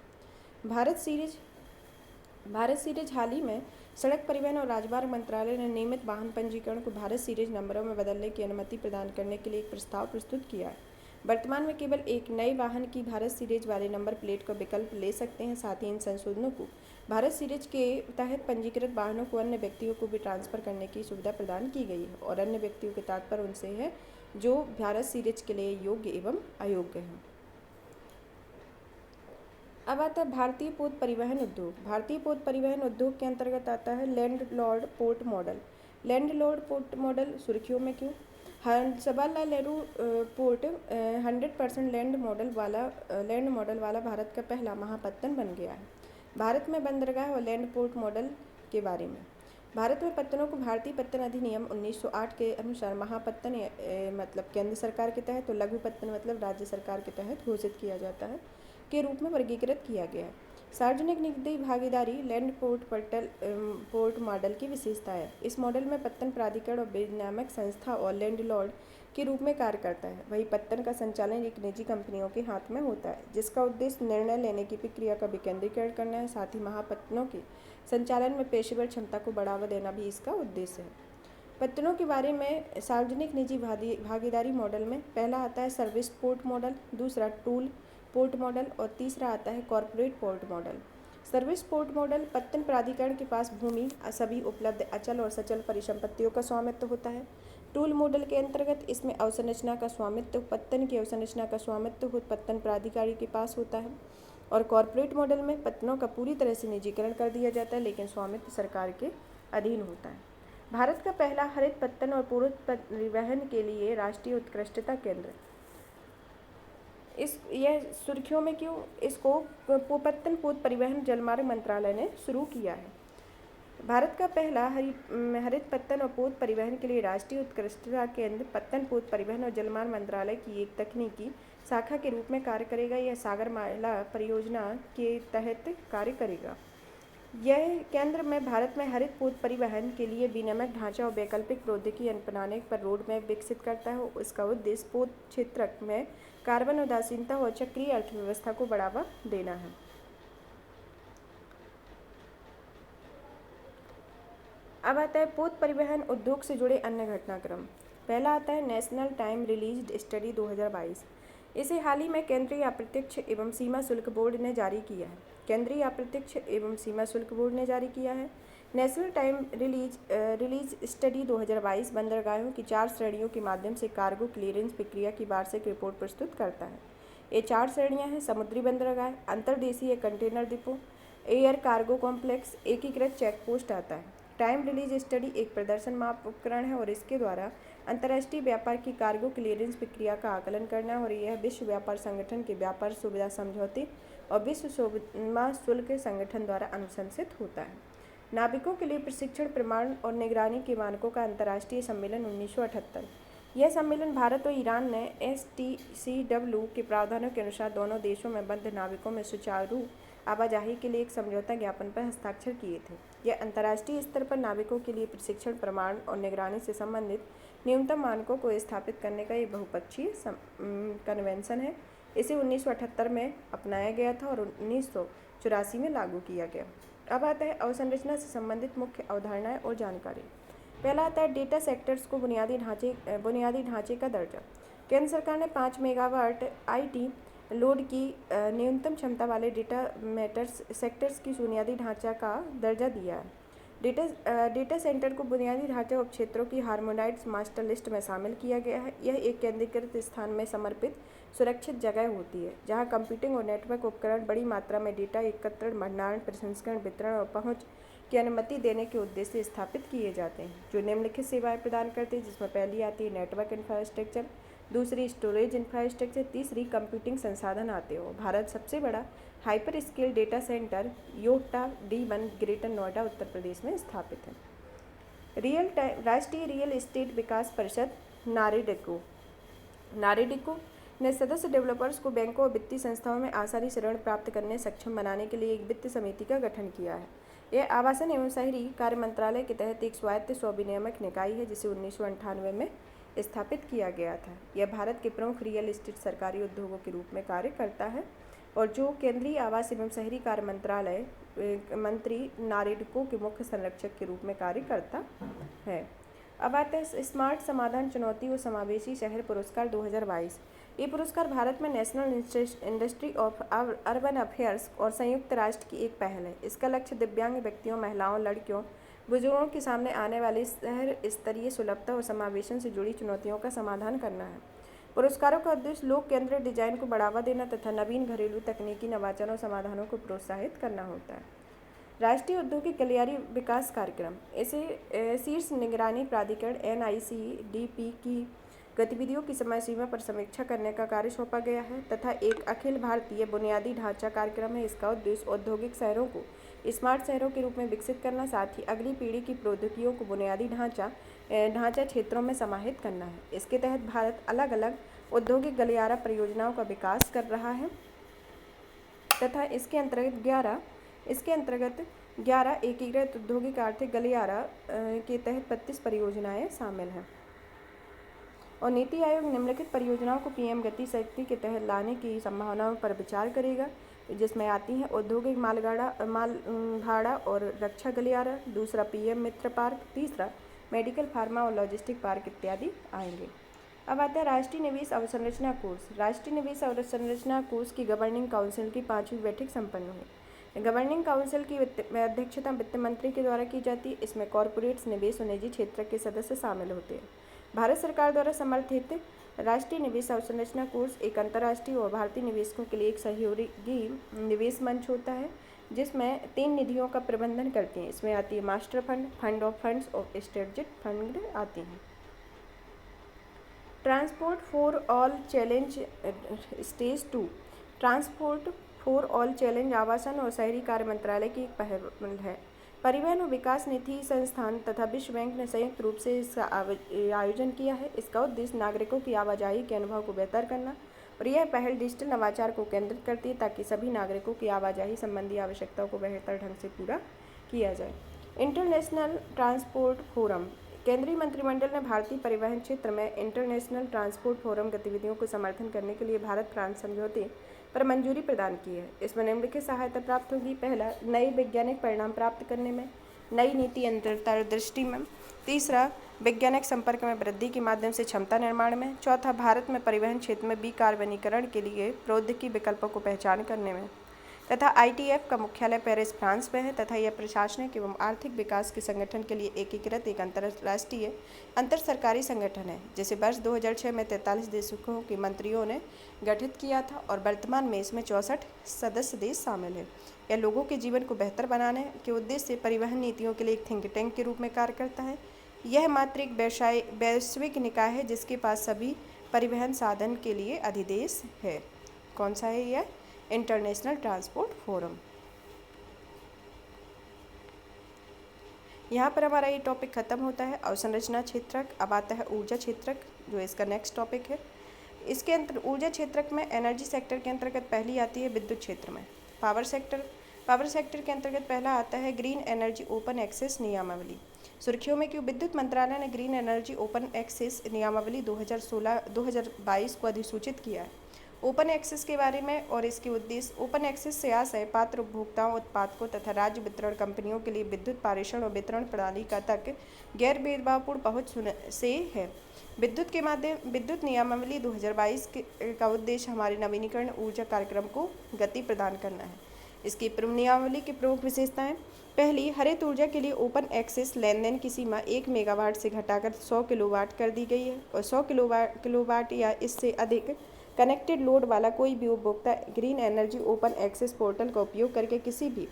भारत सीरीज हाल ही में सड़क परिवहन और राजमार्ग मंत्रालय ने नियमित वाहन पंजीकरण को भारत सीरीज नंबरों में बदलने की अनुमति प्रदान करने के लिए एक प्रस्ताव प्रस्तुत किया है। वर्तमान में केवल एक नए वाहन की भारत सीरीज वाले नंबर प्लेट का विकल्प ले सकते हैं। साथ ही इन संशोधनों को भारत सीरीज के तहत पंजीकृत वाहनों को अन्य व्यक्तियों को भी ट्रांसफर करने की सुविधा प्रदान की गई है। और अन्य व्यक्तियों के तात्पर्य उनसे है जो भारत सीरीज के लिए योग्य एवं अयोग्य हैं। अब आता है भारतीय पोत परिवहन उद्योग। भारतीय पोत परिवहन उद्योग के अंतर्गत आता है landlord port model. Landlord port model सुर्खियों में क्यों? Jawaharlal Nehru port 100% land model वाला भारत का पहला महापत्तन बन गया है। भारत में बंदरगाह और लैंड पोर्ट मॉडल के बारे में। भारत में पत्तनों को भारतीय पत्तन अधिनियम 1908 के अनुसार महापत्तन मतलब केंद्र सरकार के तहत और लघु पत्तन मतलब राज्य सरकार के तहत घोषित किया जाता है के रूप में वर्गीकृत किया गया है। सार्वजनिक निजी भागीदारी लैंड पोर्ट मॉडल की विशेषता है। इस मॉडल में पत्तन प्राधिकरण और विनियामक संस्था और लैंडलॉर्ड के रूप में कार्य करता है। वही पत्तन का संचालन एक निजी कंपनियों के हाथ में होता है, जिसका उद्देश्य निर्णय लेने की प्रक्रिया का विकेंद्रीकरण करना है। साथ ही महापत्तनों के संचालन में पेशेवर क्षमता को बढ़ावा देना भी इसका उद्देश्य है। पत्तनों के बारे में सार्वजनिक निजी भागीदारी मॉडल में पहला आता है सर्विस पोर्ट मॉडल, दूसरा टूल पोर्ट मॉडल और तीसरा आता है corporate port model. Service port model पत्तन प्राधिकरण के पास भूमि, सभी उपलब्ध अचल और सचल परिसंपत्तियों का स्वामित्व होता है। टूल मॉडल के अंतर्गत इसमें अवसंरचना का स्वामित्व, पत्तन की अवसंरचना का स्वामित्व खुद पत्तन प्राधिकारी के पास होता है। और कॉर्पोरेट मॉडल में पत्तनों का पूरी तरह से निजीकरण कर दिया जाता है, लेकिन स्वामित्व सरकार के अधीन होता है। भारत का पहला हरित पत्तन और पोत परिवहन के लिए राष्ट्रीय उत्कृष्टता केंद्र। यह सुर्खियों में क्यों? इसको पत्तन पोत परिवहन जलमार्ग मंत्रालय ने शुरू किया है। भारत का पहला हरित पत्तन और पोत परिवहन के लिए राष्ट्रीय उत्कृष्टता केंद्र पत्तन पोत परिवहन और जलमार्ग मंत्रालय की एक तकनीकी शाखा के रूप में कार्य करेगा। यह सागरमाला परियोजना के तहत कार्य करेगा। यह केंद्र में भारत में हरित पोत परिवहन के लिए विनियामक ढांचा और वैकल्पिक प्रौद्योगिकी अपनाने पर रोड मैप विकसित करता है। इसका उद्देश्य पोत क्षेत्र में कार्बन उदासीनता और चक्रीय अर्थव्यवस्था को बढ़ावा देना है। अब आता है पोत परिवहन उद्योग से जुड़े अन्य घटनाक्रम। पहला आता है नेशनल टाइम रिलीज्ड स्टडी 2022। इसे हाल ही में केंद्रीय अप्रत्यक्ष एवं सीमा शुल्क बोर्ड ने जारी किया है। केंद्रीय अप्रत्यक्ष एवं सीमा शुल्क बोर्ड ने जारी किया है नेशनल टाइम रिलीज स्टडी 2022 बंदरगाहों की 4 श्रेणियों के माध्यम से कार्गो क्लियरेंस प्रक्रिया की वार्षिक रिपोर्ट प्रस्तुत करता है। ये 4 श्रेणियां हैं: समुद्री बंदरगाह, अंतर्देशीय container depot, air cargo complex, एकीकृत चेक पोस्ट आता है। टाइम रिलीज स्टडी एक प्रदर्शन माप उपकरण है और इसके द्वारा अंतर्राष्ट्रीय व्यापार की कार्गो क्लियरेंस प्रक्रिया का आकलन करना और यह विश्व व्यापार संगठन के व्यापार सुविधा समझौते और विश्व सीमा शुल्क संगठन द्वारा अनुशंसित होता है। नाविकों के लिए प्रशिक्षण, प्रमाण और निगरानी के मानकों का अंतर्राष्ट्रीय सम्मेलन 1978। यह सम्मेलन भारत और ईरान ने STCW के प्रावधानों के अनुसार दोनों देशों में बंद नाविकों में सुचारू आवाजाही के लिए एक समझौता ज्ञापन पर हस्ताक्षर किए थे। यह अंतर्राष्ट्रीय स्तर पर नाविकों के लिए प्रशिक्षण, प्रमाण और निगरानी से संबंधित न्यूनतम मानकों को स्थापित करने का एक बहुपक्षीय कन्वेंशन है। इसे 1978 में अपनाया गया था और 1984 में लागू किया गया। अब आता है अवसंरचना से संबंधित मुख्य अवधारणाएं और जानकारी। पहला आता है डेटा सेक्टर्स को बुनियादी ढांचे का दर्जा। केंद्र सरकार ने 5 मेगावाट IT लोड की न्यूनतम क्षमता वाले डेटा सेक्टर्स की बुनियादी ढांचा का दर्जा दिया है। डेटा सेंटर को बुनियादी ढांचा उपक्षेत्रों की हार्मोनाइज्ड मास्टर लिस्ट में शामिल किया गया है। यह एक केंद्रीकृत स्थान में समर्पित सुरक्षित जगह होती है जहां कंप्यूटिंग और नेटवर्क उपकरण बड़ी मात्रा में डेटा एकत्रण, भंडारण, प्रसंस्करण, वितरण और पहुंच की अनुमति देने के उद्देश्य से स्थापित किए जाते हैं, जो निम्नलिखित सेवाएं प्रदान करते हैं, जिसमें पहली आती है नेटवर्क इंफ्रास्ट्रक्चर, दूसरी स्टोरेज इंफ्रास्ट्रक्चर, तीसरी कंप्यूटिंग संसाधन आते हो। भारत सबसे बड़ा hyper scale data centre Yotta D1 greater Noida Uttar Pradesh में स्थापित है। राष्ट्रीय रियल एस्टेट विकास परिषद नारेडिको ने सदस्य डेवलपर्स को बैंकों और वित्तीय संस्थाओं में आसानी से ऋण प्राप्त करने सक्षम बनाने के लिए एक वित्त समिति का गठन किया है। यह आवासन एवं शहरी कार्य मंत्रालय के तहत एक स्वायत्त स्वाभिनियामक निकाय है जिसे 1998 में स्थापित किया गया था। यह भारत के प्रमुख रियल एस्टेट सरकारी उद्योगों के रूप में कार्य करता है और जो केंद्रीय आवास एवं शहरी कार्य मंत्रालय मंत्री नारेडको के मुख्य संरक्षक के रूप में कार्य करता है। अब आते हैं स्मार्ट समाधान चुनौती और समावेशी शहर पुरस्कार 2022। ये पुरस्कार भारत में national industry of urban affairs और संयुक्त राष्ट्र की एक पहल है। इसका लक्ष्य दिव्यांग व्यक्तियों, महिलाओं, लड़कियों, बुजुर्गों के सामने आने वाली शहर स्तरीय सुलभता और समावेशन से जुड़ी चुनौतियों का समाधान करना है। पुरस्कारों का उद्देश्य लोक केंद्रित डिजाइन को बढ़ावा देना तथा नवीन घरेलू तकनीकी नवाचार और समाधानों को प्रोत्साहित करना होता है। राष्ट्रीय औद्योगिक गलियारी विकास कार्यक्रम, इसे शीर्ष निगरानी प्राधिकरण NICDP की गतिविधियों की समय सीमा पर समीक्षा करने का कार्य सौंपा गया है तथा एक अखिल भारतीय बुनियादी ढांचा कार्यक्रम है। इसका उद्देश्य औद्योगिक शहरों को स्मार्ट शहरों के रूप में विकसित करना, साथ ही अगली पीढ़ी की प्रौद्योगिकियों को बुनियादी ढांचा क्षेत्रों में समाहित करना है। इसके तहत भारत अलग अलग औद्योगिक गलियारा परियोजनाओं का विकास कर रहा है तथा इसके अंतर्गत 11 एकीकृत औद्योगिक आर्थिक गलियारा के तहत 32 परियोजनाएं शामिल हैं और नीति आयोग निम्नलिखित परियोजनाओं को PM गति शक्ति के तहत लाने की संभावनाओं पर विचार करेगा, जिसमें आती हैं औद्योगिक माल भाड़ा और रक्षा गलियारा, दूसरा PM मित्र पार्क, तीसरा मेडिकल, फार्मा और लॉजिस्टिक पार्क इत्यादि आएंगे। अब आता है राष्ट्रीय निवेश अवसंरचना कोर्स। राष्ट्रीय निवेश अवसंरचना कोर्स की गवर्निंग काउंसिल की 5वीं बैठक संपन्न हुई। गवर्निंग काउंसिल की अध्यक्षता वित्त मंत्री के द्वारा की जाती है। इसमें कॉरपोरेट्स, निवेश और निजी क्षेत्र के सदस्य शामिल होते हैं। भारत सरकार द्वारा समर्थित राष्ट्रीय निवेश अवसंरचना कोर्स एक अंतर्राष्ट्रीय और भारतीय निवेशकों के लिए एक सहयोगी निवेश मंच होता है जिसमें 3 निधियों का प्रबंधन करती हैं। इसमें आती है master fund, fund of funds और स्ट्रेटेजिक फंड आती हैं। Transport for all challenge stage 2। Transport for all challenge आवासन और शहरी कार्य मंत्रालय की एक पहल है। परिवहन और विकास नीति संस्थान तथा विश्व बैंक ने संयुक्त रूप से इसका आयोजन किया है। इसका उद्देश्य नागरिकों की आवाजाही के अनुभव को बेहतर करना और यह पहल डिजिटल नवाचार को केंद्रित करती है ताकि सभी नागरिकों की आवाजाही संबंधी आवश्यकताओं को बेहतर ढंग से पूरा किया जाए। International transport forum. केंद्रीय मंत्रिमंडल ने भारतीय परिवहन क्षेत्र में इंटरनेशनल ट्रांसपोर्ट फोरम गतिविधियों को समर्थन करने के लिए भारत फ्रांस समझौते पर मंजूरी प्रदान की है। इसमें निम्नलिखित सहायता प्राप्त होगी। पहला, नए वैज्ञानिक परिणाम प्राप्त करने में, नई नीति अंतर्दृष्टि में, तीसरा, वैज्ञानिक संपर्क में वृद्धि के माध्यम से क्षमता निर्माण में, चौथा, भारत में परिवहन क्षेत्र में कार्बनीकरण के लिए प्रौद्योगिकी विकल्पों को पहचान करने में तथा ITF का मुख्यालय पेरिस फ्रांस में है तथा यह प्रशासनिक एवं आर्थिक विकास के संगठन के लिए एकीकृत एक अंतर्राष्ट्रीय अंतर सरकारी संगठन है जिसे वर्ष 2006 में 43 देशों के मंत्रियों ने गठित किया था और वर्तमान में इसमें 64 सदस्य देश शामिल है। यह लोगों के जीवन को बेहतर बनाने के उद्देश्य से परिवहन नीतियों के लिए एक थिंक टैंक के रूप में कार्य करता है। यह मात्र एक वैश्विक निकाय है जिसके पास सभी परिवहन साधन के लिए अधिदेश है। कौन सा है यह? International transport forum. यहाँ पर हमारा ये टॉपिक खत्म होता है अवसंरचना क्षेत्रक। अब आता है ऊर्जा क्षेत्रक जो इसका नेक्स्ट टॉपिक है। इसके अंतर ऊर्जा क्षेत्रक में एनर्जी सेक्टर के अंतर्गत पहली आती है विद्युत क्षेत्र में पावर सेक्टर के अंतर्गत पहला आता है ग्रीन एनर्जी ओपन एक्सेस नियमावली। सुर्खियों में क्यों? विद्युत मंत्रालय ने ग्रीन एनर्जी ओपन एक्सेस नियमावली 2022 को अधिसूचित किया है। ओपन एक्सेस के बारे में और इसके उद्देश्य। ओपन एक्सेस से आशय पात्र उपभोक्ताओं, उत्पादकों तथा राज्य वितरण कंपनियों के लिए विद्युत पारेषण और वितरण प्रणाली का तक गैर भेदभावपूर्ण पहुँच से है। विद्युत नियमावली 2022 का उद्देश्य हमारे नवीनीकरण ऊर्जा कार्यक्रम को गति प्रदान करना है। इसकी नियमावली की प्रमुख विशेषताएं। पहली, हरित ऊर्जा के लिए ओपन एक्सेस लेनदेन की सीमा 1 मेगावाट से घटाकर 100 किलोवाट कर दी गई है और 100 किलोवाट या इससे अधिक कनेक्टेड लोड वाला कोई भी उपभोक्ता green energy open access portal का उपयोग करके किसी भी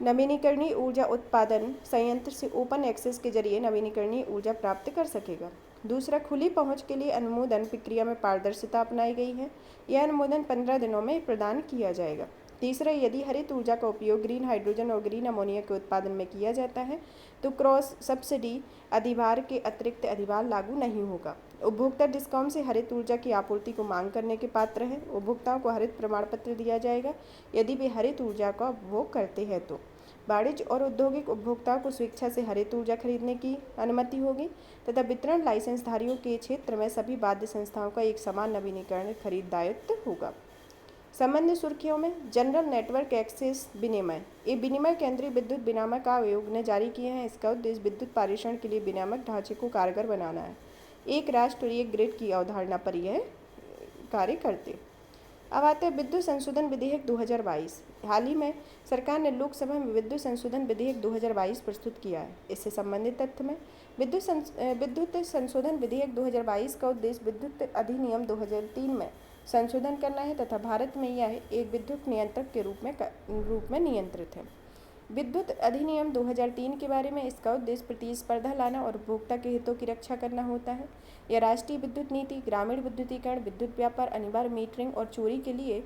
नवीनीकरणीय ऊर्जा उत्पादन संयंत्र से ओपन एक्सेस के जरिए नवीनीकरणीय ऊर्जा प्राप्त कर सकेगा। दूसरा, खुली पहुंच के लिए अनुमोदन प्रक्रिया में पारदर्शिता अपनाई गई है। यह अनुमोदन 15 दिनों में प्रदान किया जाएगा। तीसरा, यदि हरित ऊर्जा का उपयोग ग्रीन हाइड्रोजन और ग्रीन अमोनिया के उत्पादन में किया जाता है तो क्रॉस सब्सिडी अधिभार के अतिरिक्त अधिभार लागू नहीं होगा। उपभोक्ता डिस्कॉम से हरित ऊर्जा की आपूर्ति को मांग करने के पात्र हैं। उपभोक्ताओं को हरित प्रमाण पत्र दिया जाएगा यदि वे हरित ऊर्जा का उपभोग करते हैं तो। वाणिज्य और औद्योगिक उपभोक्ताओं को स्वेच्छा से हरित ऊर्जा खरीदने की अनुमति होगी तथा वितरण लाइसेंसधारियों के क्षेत्र में सभी बाध्य संस्थाओं का एक समान नवीनीकरण खरीद दायित्व होगा। संबंधित सुर्खियों में जनरल नेटवर्क एक्सेस विनिमय। ये विनिमय केंद्रीय विद्युत विनियामक आयोग ने जारी किए हैं। इसका उद्देश्य विद्युत पारेषण के लिए विनियामक ढांचे को कारगर बनाना है। एक राष्ट्र एक ग्रिड की अवधारणा पर यह कार्य करते। अब आते हैं विद्युत संशोधन विधेयक 2022। हाल ही में सरकार ने लोकसभा में विद्युत संशोधन विधेयक 2022 प्रस्तुत किया है। इससे संबंधित तथ्य में विद्युत संशोधन विधेयक 2022 का उद्देश्य विद्युत अधिनियम 2003 में संशोधन करना है तथा भारत में यह एक विद्युत नियंत्रक के रूप में नियंत्रित है। विद्युत अधिनियम 2003 के बारे में इसका उद्देश्य प्रतिस्पर्धा लाना और उपभोक्ता के हितों की रक्षा करना होता है। यह राष्ट्रीय विद्युत नीति, ग्रामीण विद्युतीकरण, विद्युत व्यापार, अनिवार्य मीटरिंग और चोरी के लिए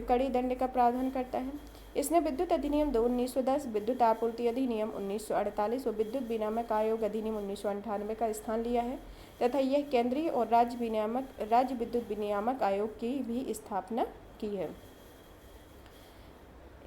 कड़ी दंड का प्रावधान करता है। इसने विद्युत अधिनियम 1910, विद्युत आपूर्ति अधिनियम 1948 और विद्युत विनियामक आयोग अधिनियम 1998 का स्थान लिया है तथा यह केंद्रीय और राज्य विद्युत विनियामक आयोग की भी स्थापना की है।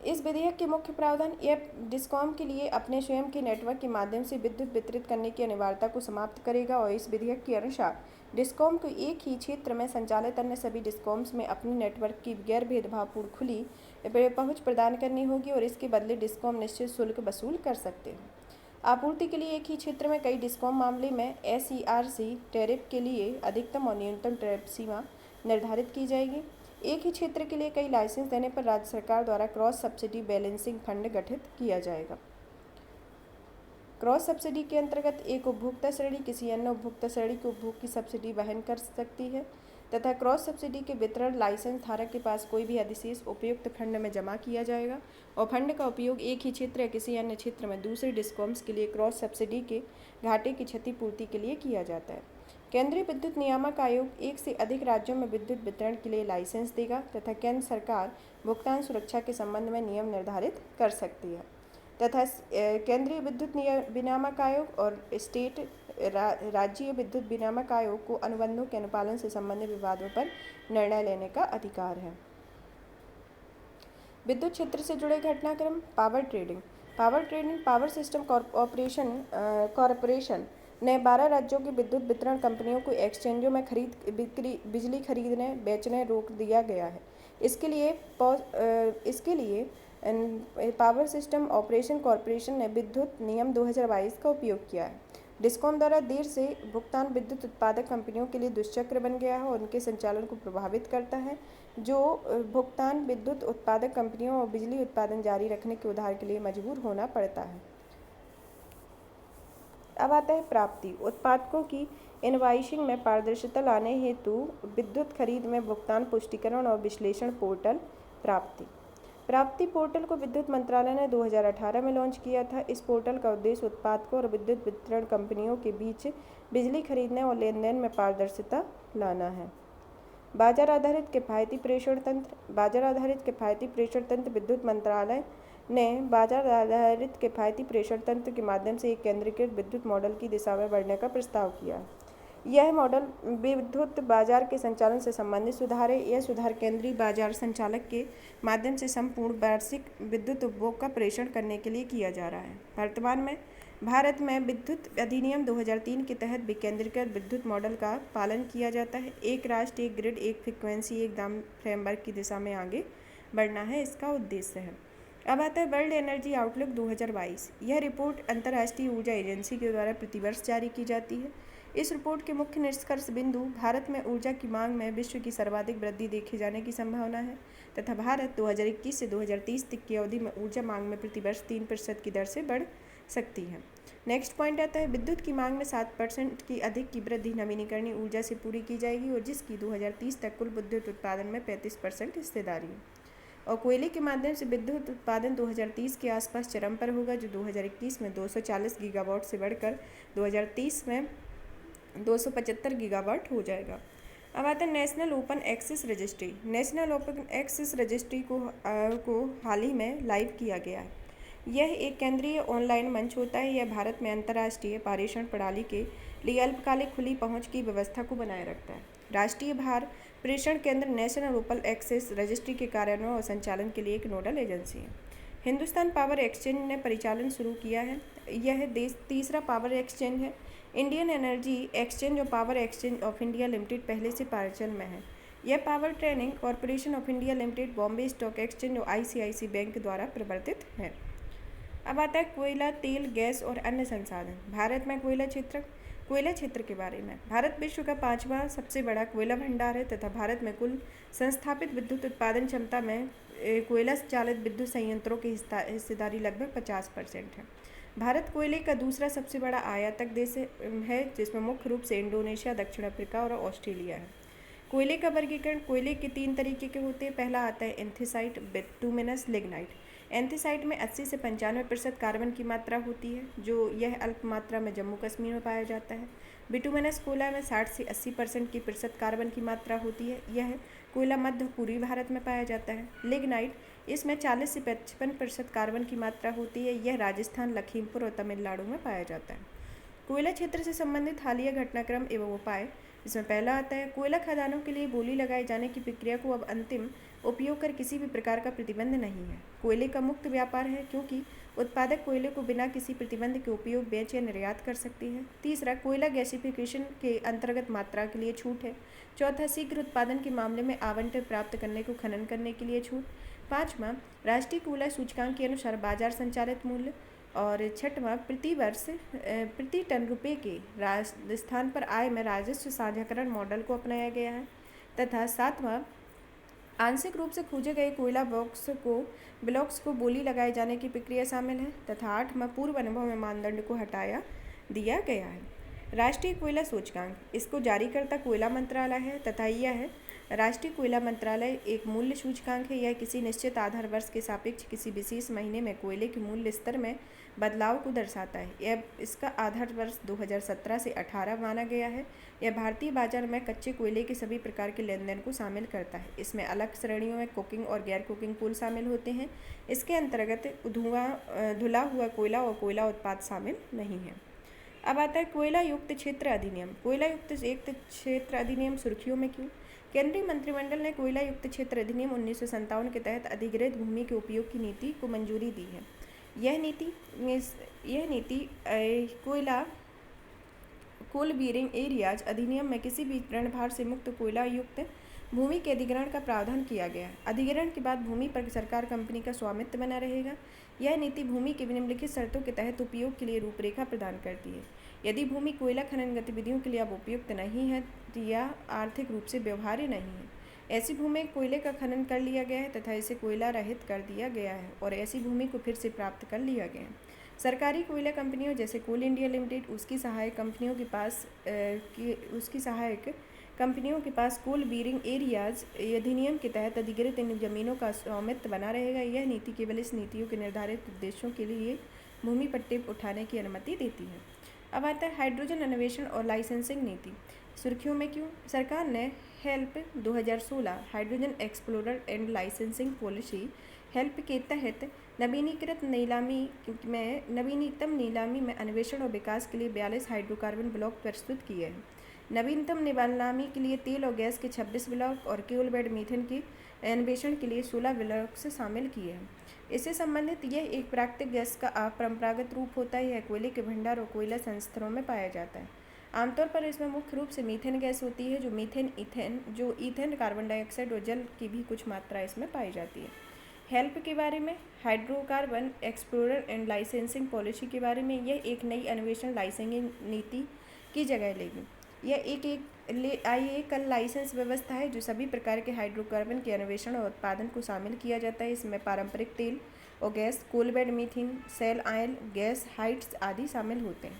इस विधेयक के मुख्य प्रावधान यह डिस्कॉम के लिए अपने स्वयं के नेटवर्क के माध्यम से विद्युत वितरित करने की अनिवार्यता को समाप्त करेगा और इस विधेयक के अनुसार डिस्कॉम को एक ही क्षेत्र में संचालित अन्य सभी डिस्कॉम्स में अपने नेटवर्क की गैर भेदभावपूर्ण खुली पहुंच प्रदान करनी होगी और इसके बदले डिस्कॉम निश्चित शुल्क वसूल कर सकते हैं। आपूर्ति के लिए एक ही क्षेत्र में कई डिस्कॉम मामले में SERC टैरिफ के लिए अधिकतम और न्यूनतम टैरिफ सीमा निर्धारित की जाएगी। एक ही क्षेत्र के लिए कई लाइसेंस देने पर राज्य सरकार द्वारा क्रॉस सब्सिडी बैलेंसिंग फंड गठित किया जाएगा। क्रॉस सब्सिडी के अंतर्गत एक उपभोक्ता श्रेणी किसी अन्य उपभोक्ता श्रेणी के उपभोग की सब्सिडी वहन कर सकती है तथा क्रॉस सब्सिडी के वितरण लाइसेंस धारक के पास कोई भी अधिशेष उपयुक्त फंड में जमा किया जाएगा और फंड का उपयोग एक ही क्षेत्र या किसी अन्य क्षेत्र में दूसरे डिस्कॉम्स के लिए क्रॉस सब्सिडी के घाटे की क्षतिपूर्ति के लिए किया जाता है। केंद्रीय विद्युत नियामक आयोग एक से अधिक राज्यों में विद्युत वितरण के लिए लाइसेंस देगा तथा केंद्र सरकार भुगतान सुरक्षा के संबंध में नियम निर्धारित कर सकती है तथा केंद्रीय विद्युत विनियामक आयोग और राज्य विद्युत विनियामक आयोग को अनुबंधों के अनुपालन से संबंधित विवादों पर निर्णय लेने का अधिकार है। विद्युत क्षेत्र से जुड़े घटनाक्रम। Power trading power system corporation ने 12 राज्यों की विद्युत वितरण कंपनियों को एक्सचेंजों में बिजली खरीदने बेचने रोक दिया गया है। इसके लिए पावर सिस्टम ऑपरेशन कॉरपोरेशन ने विद्युत नियम 2022 का उपयोग किया है। डिस्कॉम द्वारा देर से भुगतान विद्युत उत्पादक कंपनियों के लिए दुष्चक्र बन गया है और उनके संचालन को प्रभावित करता है, जो भुगतान विद्युत उत्पादक कंपनियों और बिजली उत्पादन जारी रखने के उधार के लिए मजबूर होना पड़ता है। अब आता है प्राप्ति। उत्पादकों की इनवॉइसिंग में पारदर्शिता लाने हेतु विद्युत खरीद में भुगतान पुष्टिकरण और विश्लेषण पोर्टल प्राप्ति पोर्टल को विद्युत मंत्रालय ने 2018 में लॉन्च किया था। इस पोर्टल का उद्देश्य उत्पादकों और विद्युत वितरण कंपनियों के बीच बिजली खरीदने और लेन देन में पारदर्शिता लाना है। बाजार आधारित किफायती प्रेषण तंत्र विद्युत मंत्रालय ने बाजार आधारित किफायती प्रेषण तंत्र के माध्यम से एक केंद्रीकृत विद्युत मॉडल की दिशा में बढ़ने का प्रस्ताव किया है। यह मॉडल विद्युत बाजार के संचालन से संबंधित सुधार है। यह सुधार केंद्रीय बाजार संचालक के माध्यम से संपूर्ण वार्षिक विद्युत उपभोग का प्रेषण करने के लिए किया जा रहा है। वर्तमान में भारत में विद्युत अधिनियम 2003 के तहत विकेंद्रीकृत विद्युत मॉडल का पालन किया जाता है। एक राष्ट्र एक ग्रिड एक फ्रीक्वेंसी एक दाम फ्रेमवर्क की दिशा में आगे बढ़ना है, इसका उद्देश्य है। अब आता है वर्ल्ड एनर्जी आउटलुक 2022। यह रिपोर्ट अंतर्राष्ट्रीय ऊर्जा एजेंसी के द्वारा प्रतिवर्ष जारी की जाती है। इस रिपोर्ट के मुख्य निष्कर्ष बिंदु भारत में ऊर्जा की मांग में विश्व की सर्वाधिक वृद्धि देखे जाने की संभावना है तथा भारत 2021 से 2030 तक की अवधि में ऊर्जा मांग में प्रतिवर्ष 3% की दर से बढ़ सकती है। नेक्स्ट पॉइंट आता है विद्युत की मांग में 7% की अधिक की वृद्धि नवीनीकरणीय ऊर्जा से पूरी की जाएगी और जिसकी 2030 तक कुल विद्युत उत्पादन में 35% हिस्सेदारी है। और कोयले के माध्यम से विद्युत उत्पादन 2030 के आसपास चरम पर होगा, जो 2021 में 240 गीगावाट से बढ़कर 2030 में 275 गीगावाट हो जाएगा। अब आता है national open access registry. National open access registry को हाल ही में लाइव किया गया है। यह एक केंद्रीय ऑनलाइन मंच होता है। यह भारत में अंतर्राष्ट्रीय पारेषण प्रणाली के लिए अल्पकालिक खुली पहुंच की व्यवस्था को बनाए रखता है। राष्ट्रीय भार प्रेषण केंद्र नेशनल ओपन एक्सेस रजिस्ट्री के कार्यान्वयन और संचालन के लिए एक नोडल एजेंसी है। हिंदुस्तान पावर एक्सचेंज ने परिचालन शुरू किया है। यह देश तीसरा पावर एक्सचेंज है। इंडियन एनर्जी एक्सचेंज और power exchange of India limited पहले से परिचालन में है। यह power trading corporation of India limited, Bombay stock exchange और आईसीआईसी बैंक द्वारा प्रवर्तित है। अब आता है कोयला, तेल, गैस और अन्य संसाधन। भारत में कोयला क्षेत्र के बारे में। भारत विश्व का 5वां सबसे बड़ा कोयला भंडार है तथा भारत में कुल संस्थापित विद्युत उत्पादन क्षमता में कोयला चालित विद्युत संयंत्रों की हिस्सेदारी लगभग 50% है। भारत कोयले का दूसरा सबसे बड़ा आयातक देश है, जिसमें मुख्य रूप से इंडोनेशिया, दक्षिण अफ्रीका और ऑस्ट्रेलिया है। कोयले का वर्गीकरण। कोयले के 3 तरीके के होते हैं। पहला आता है एंथ्रासाइट, बिटुमिनस, लिग्नाइट। एंथ्रासाइट में 80 से 95% कार्बन की मात्रा होती है, जो यह अल्प मात्रा में जम्मू कश्मीर में पाया जाता है। बिटुमिनस कोयला में 60 से 80% की प्रतिशत कार्बन की मात्रा होती है। यह कोयला मध्य पूर्वी भारत में पाया जाता है। लिग्नाइट, इसमें 40 से 55% कार्बन की मात्रा होती है। यह राजस्थान, लखीमपुर और तमिलनाडु में पाया जाता है। कोयला क्षेत्र से संबंधित हालिया घटनाक्रम एवं उपाय। इसमें पहला आता है कोयला खदानों के लिए बोली लगाए जाने की प्रक्रिया को अब अंतिम उपयोग कर किसी भी प्रकार का प्रतिबंध नहीं है। कोयले का मुक्त व्यापार है, क्योंकि उत्पादक कोयले को बिना किसी प्रतिबंध के उपयोग, बेच या निर्यात कर सकती है। तीसरा, कोयला गैसिफिकेशन के अंतर्गत मात्रा के लिए छूट है। चौथा, शीघ्र उत्पादन के मामले में आवंटन प्राप्त करने को खनन करने के लिए छूट। पाँचवा, राष्ट्रीय कोयला सूचकांक के अनुसार बाजार संचालित मूल्य। और छठवां, प्रतिवर्ष प्रति टन रुपये के स्थान पर आय में राजस्व साझाकरण मॉडल को अपनाया गया है। तथा सातवां, आंशिक रूप से खोजे गए कोयला ब्लॉक्स को बोली लगाए जाने की प्रक्रिया शामिल है। तथा आठवां, पूर्व अनुभव में मानदंड को हटाया दिया गया है। राष्ट्रीय कोयला सूचकांक, इसको जारीकर्ता कोयला मंत्रालय है तथा यह राष्ट्रीय कोयला मंत्रालय एक मूल्य सूचकांक है। यह किसी निश्चित आधार वर्ष के सापेक्ष किसी विशेष महीने में कोयले के मूल्य स्तर में बदलाव को दर्शाता है। इसका आधार वर्ष 2017 से 18 माना गया है। यह भारतीय बाजार में कच्चे कोयले के सभी प्रकार के लेन देन को शामिल करता है। इसमें अलग श्रेणियों में कुकिंग और गैर कुकिंग कोल शामिल होते हैं। इसके अंतर्गत धुला हुआ कोयला और कोयला उत्पाद शामिल नहीं है। अब आता है कोयला युक्त क्षेत्र अधिनियम। कोयला युक्त क्षेत्र अधिनियम सुर्खियों में क्यों? केंद्रीय मंत्रिमंडल ने कोयला युक्त क्षेत्र अधिनियम 1957 के तहत अधिग्रहित भूमि के उपयोग की नीति को मंजूरी दी है। यह नीति कोल बीरिंग एरियाज अधिनियम में किसी भी ऋणभार से मुक्त कोयला युक्त भूमि के अधिग्रहण का प्रावधान किया गया है। अधिग्रहण के बाद भूमि पर सरकार कंपनी का स्वामित्व बना रहेगा। यह नीति भूमि के निम्नलिखित शर्तों के तहत उपयोग के लिए रूपरेखा प्रदान करती है। यदि भूमि कोयला खनन गतिविधियों के लिए अब उपयुक्त नहीं है या आर्थिक रूप से व्यवहार्य नहीं है, ऐसी भूमि कोयले का खनन कर लिया गया है तथा इसे कोयला रहित कर दिया गया है और ऐसी भूमि को फिर से प्राप्त कर लिया गया है। सरकारी कोयला कंपनियों जैसे कोल इंडिया लिमिटेड, उसकी सहायक कंपनियों के पास कोल बीरिंग एरियाज अधिनियम के तहत अधिग्रहित इन जमीनों का स्वामित्व बना रहेगा। यह नीति केवल इस नीतियों के निर्धारित उद्देश्यों के लिए भूमि पट्टे उठाने की अनुमति देती है। अब आता है हाइड्रोजन अन्वेषण और लाइसेंसिंग नीति। सुर्खियों में क्यों? सरकार ने help 2016 hydrogen explorer and licensing policy help के तहत नवीनीतम नीलामी में अन्वेषण और विकास के लिए 42 हाइड्रोकार्बन ब्लॉक प्रस्तुत किए हैं। नवीनतम नीलामी के लिए तेल और गैस के 26 ब्लॉक और कोल बेड मीथेन की अन्वेषण के लिए 16 ब्लॉक से शामिल किए हैं। इससे संबंधित यह एक प्राकृतिक गैस का अपरंपरागत रूप होता है। यह कोयले के भंडार और कोयला संयंत्रों में पाया जाता है। आमतौर पर इसमें मुख्य रूप से मीथेन गैस होती है, जो ईथेन, कार्बन डाइऑक्साइड और जल की भी कुछ मात्रा इसमें पाई जाती है। हेल्प के बारे में, hydrocarbon explorer and licensing policy के बारे में, यह एक नई अन्वेषण लाइसेंसिंग नीति की जगह लेगी। यह एक लाइसेंस व्यवस्था है जो सभी प्रकार के हाइड्रोकार्बन के अन्वेषण और उत्पादन को शामिल किया जाता है। इसमें पारंपरिक तेल और gas, coal bed methane, shale oil, gas hydrates आदि शामिल होते हैं।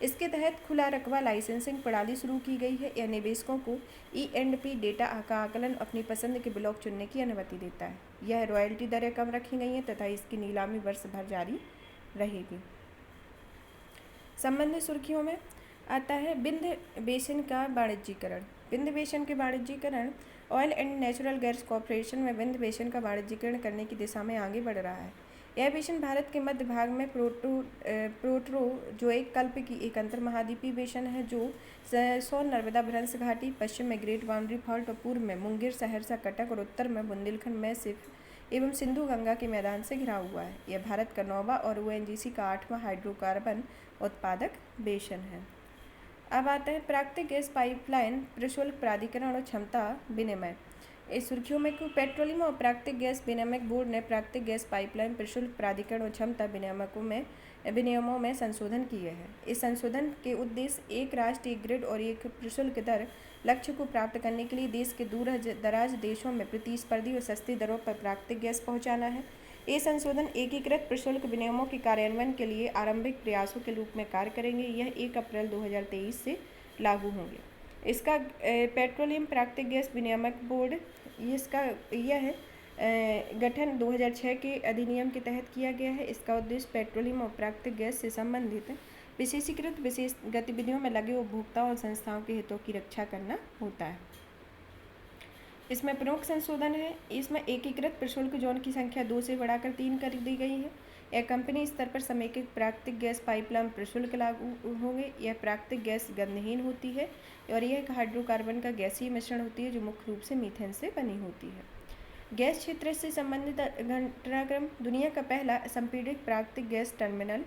इसके तहत खुला रकबा लाइसेंसिंग प्रणाली शुरू की गई है। यह निवेशकों को E&P डेटा का आकलन अपनी पसंद के ब्लॉक चुनने की अनुमति देता है। यह रॉयल्टी दरें कम रखी गई हैं तथा इसकी नीलामी वर्ष भर जारी रहेगी। संबंधित सुर्खियों में आता है विंध्य बेसिन का वाणिज्यीकरण। विंध्य बेसिन के वाणिज्यीकरण। Oil and natural gas corporation में विंध्य बेसिन का वाणिज्यीकरण करने की दिशा में आगे बढ़ रहा है। यह बेसिन भारत के मध्य भाग में प्रोटोजोइक कल्प की एक अंतर महाद्वीपीय बेसिन है, जो सोन नर्मदा भ्रंश घाटी, पश्चिम में ग्रेट बाउंड्री फॉल्ट और पूर्व में मुंगेर, सहरसा, कटक और उत्तर में बुंदेलखंड में सिर्फ एवं सिंधु गंगा के मैदान से घिरा हुआ है। यह भारत का 9वां और ओएनजीसी का 8वां हाइड्रोकार्बन उत्पादक बेसन है। अब आता है प्राकृतिक गैस पाइपलाइन प्रशुल्क प्राधिकरण और क्षमता विनिमय। इस सुर्खियों में पेट्रोलियम और प्राकृतिक गैस विनियामक बोर्ड ने प्राकृतिक गैस पाइपलाइन प्रशुल्क प्राधिकरण और क्षमता विनियमों में संशोधन किए हैं। इस संशोधन के उद्देश्य एक राष्ट्र एक ग्रिड और एक प्रशुल्क दर लक्ष्य को प्राप्त करने के लिए देश के दूर दराज देशों में प्रतिस्पर्धी और सस्ती दरों पर प्राकृतिक गैस पहुंचाना है। ये संशोधन एकीकृत प्रशुल्क विनियमों के कार्यान्वयन के लिए आरंभिक प्रयासों के रूप में कार्य करेंगे। यह 1 अप्रैल 2023 से लागू होंगे। इसका पेट्रोलियम प्राकृतिक गैस विनियामक बोर्ड यह गठन 2006 के अधिनियम के तहत किया गया है। इसका उद्देश्य पेट्रोलियम और प्राकृतिक गैस से संबंधित विशेषीकृत गतिविधियों में लगे उपभोक्ताओं और संस्थाओं के हितों की रक्षा करना होता है। इसमें प्रमुख संशोधन है, इसमें एकीकृत प्रशुल्क जोन की संख्या 2 से बढ़ाकर 3 कर दी गई है। यह कंपनी स्तर पर समेकित प्राकृतिक गैस पाइपलाइन प्रशुल्क लागू होंगे। यह प्राकृतिक गैस गंधहीन होती है और यह एक हाइड्रोकार्बन का गैसीय मिश्रण होती है जो मुख्य रूप से मीथेन से बनी होती है। गैस क्षेत्र से संबंधित घटनाक्रम। दुनिया का पहला संपीड़ित प्राकृतिक गैस टर्मिनल।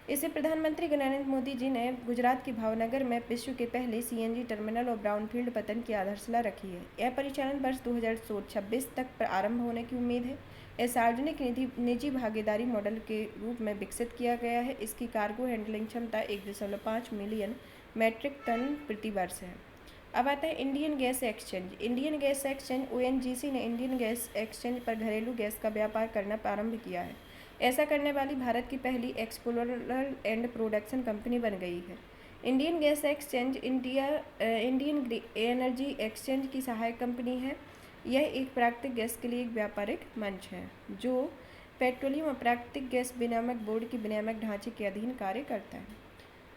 इसे प्रधानमंत्री नरेंद्र मोदी जी ने गुजरात के भावनगर में विश्व के पहले सीएनजी टर्मिनल और ब्राउनफील्ड पतन की आधारशिला रखी है। यह परिचालन वर्ष 2026 तक पर आरंभ होने की उम्मीद है। यह सार्वजनिक निजी भागीदारी मॉडल के रूप में विकसित किया गया है। इसकी कार्गो हैंडलिंग क्षमता 1.5 मिलियन मैट्रिक टन प्रति वर्ष है। अब आता है Indian gas exchange. Indian gas exchange ONGC ने इंडियन गैस एक्सचेंज पर घरेलू गैस का व्यापार करना प्रारंभ किया है। ऐसा करने वाली भारत की पहली एक्सप्लोरर एंड प्रोडक्शन कंपनी बन गई है। Indian gas exchange Indian energy exchange की सहायक कंपनी है। यह एक प्राकृतिक गैस के लिए एक व्यापारिक मंच है जो पेट्रोलियम और प्राकृतिक गैस विनियामक बोर्ड की विनियामक ढांचे के अधीन कार्य करता है।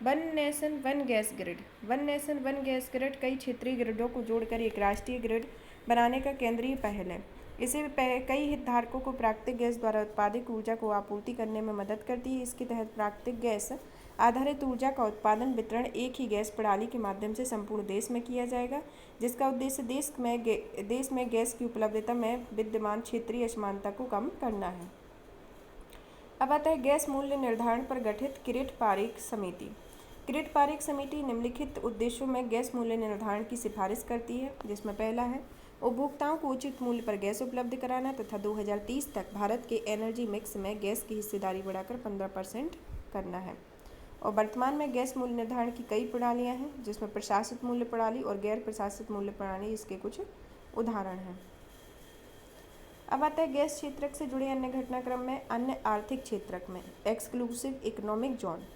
One nation one gas grid. One nation one gas grid कई क्षेत्रीय ग्रिडों को जोड़कर एक राष्ट्रीय ग्रिड बनाने का केंद्रीय पहल है। इसे कई हितधारकों को प्राकृतिक गैस द्वारा उत्पादित ऊर्जा को आपूर्ति करने में मदद करती है। इसके तहत प्राकृतिक गैस आधारित ऊर्जा का उत्पादन वितरण एक ही गैस प्रणाली के माध्यम से संपूर्ण देश में किया जाएगा, जिसका उद्देश्य देश में गैस की उपलब्धता में विद्यमान क्षेत्रीय असमानता को कम करना है। अब आता है गैस मूल्य निर्धारण पर गठित किरीट पारीख समिति। किरीट पारीख समिति निम्नलिखित उद्देश्यों में गैस मूल्य निर्धारण की सिफारिश करती है, जिसमें पहला है उपभोक्ताओं को उचित मूल्य पर गैस उपलब्ध कराना तथा 2030 तक भारत के एनर्जी मिक्स में गैस की हिस्सेदारी बढ़ाकर 15% करना है। और वर्तमान में गैस मूल्य निर्धारण की कई प्रणालियां हैं, जिसमें प्रशासित मूल्य प्रणाली और गैर प्रशासित मूल्य प्रणाली इसके कुछ उदाहरण हैं। अब आता है गैस क्षेत्रक से जुड़े अन्य घटनाक्रम में अन्य आर्थिक क्षेत्रक में exclusive economic zone.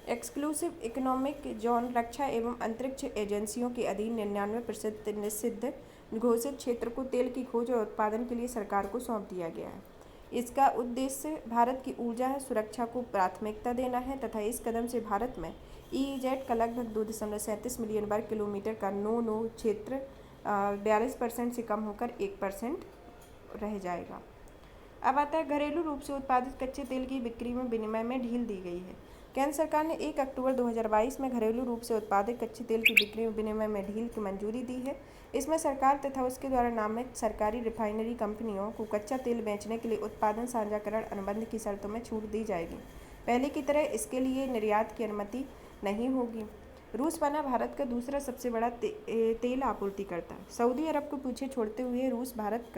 Exclusive economic zone रक्षा एवं अंतरिक्ष एजेंसियों के अधीन 99% निषिद्ध घोषित क्षेत्र को तेल की खोज और उत्पादन के लिए सरकार को सौंप दिया गया है। इसका उद्देश्य भारत की ऊर्जा सुरक्षा को प्राथमिकता देना है तथा इस कदम से भारत में EEZ का लगभग 2.37 मिलियन वर्ग किलोमीटर का नो क्षेत्र 42% से कम होकर 1% रह जाएगा। अब आता है घरेलू रूप से उत्पादित कच्चे तेल की बिक्री में विनिमय में ढील दी गई है। केंद्र सरकार ने 1 अक्टूबर 2022 में घरेलू रूप से उत्पादित कच्चे तेल की बिक्री में विनिमय में ढील की मंजूरी दी है। इसमें सरकार तथा उसके द्वारा नामित सरकारी रिफाइनरी कंपनियों को कच्चा तेल बेचने के लिए उत्पादन साझाकरण अनुबंध की शर्तों में छूट दी जाएगी। पहले की तरह इसके लिए निर्यात की अनुमति नहीं होगी। रूस बना भारत का दूसरा सबसे बड़ा तेल आपूर्तिकर्ता। सऊदी अरब को पीछे छोड़ते हुए रूस भारत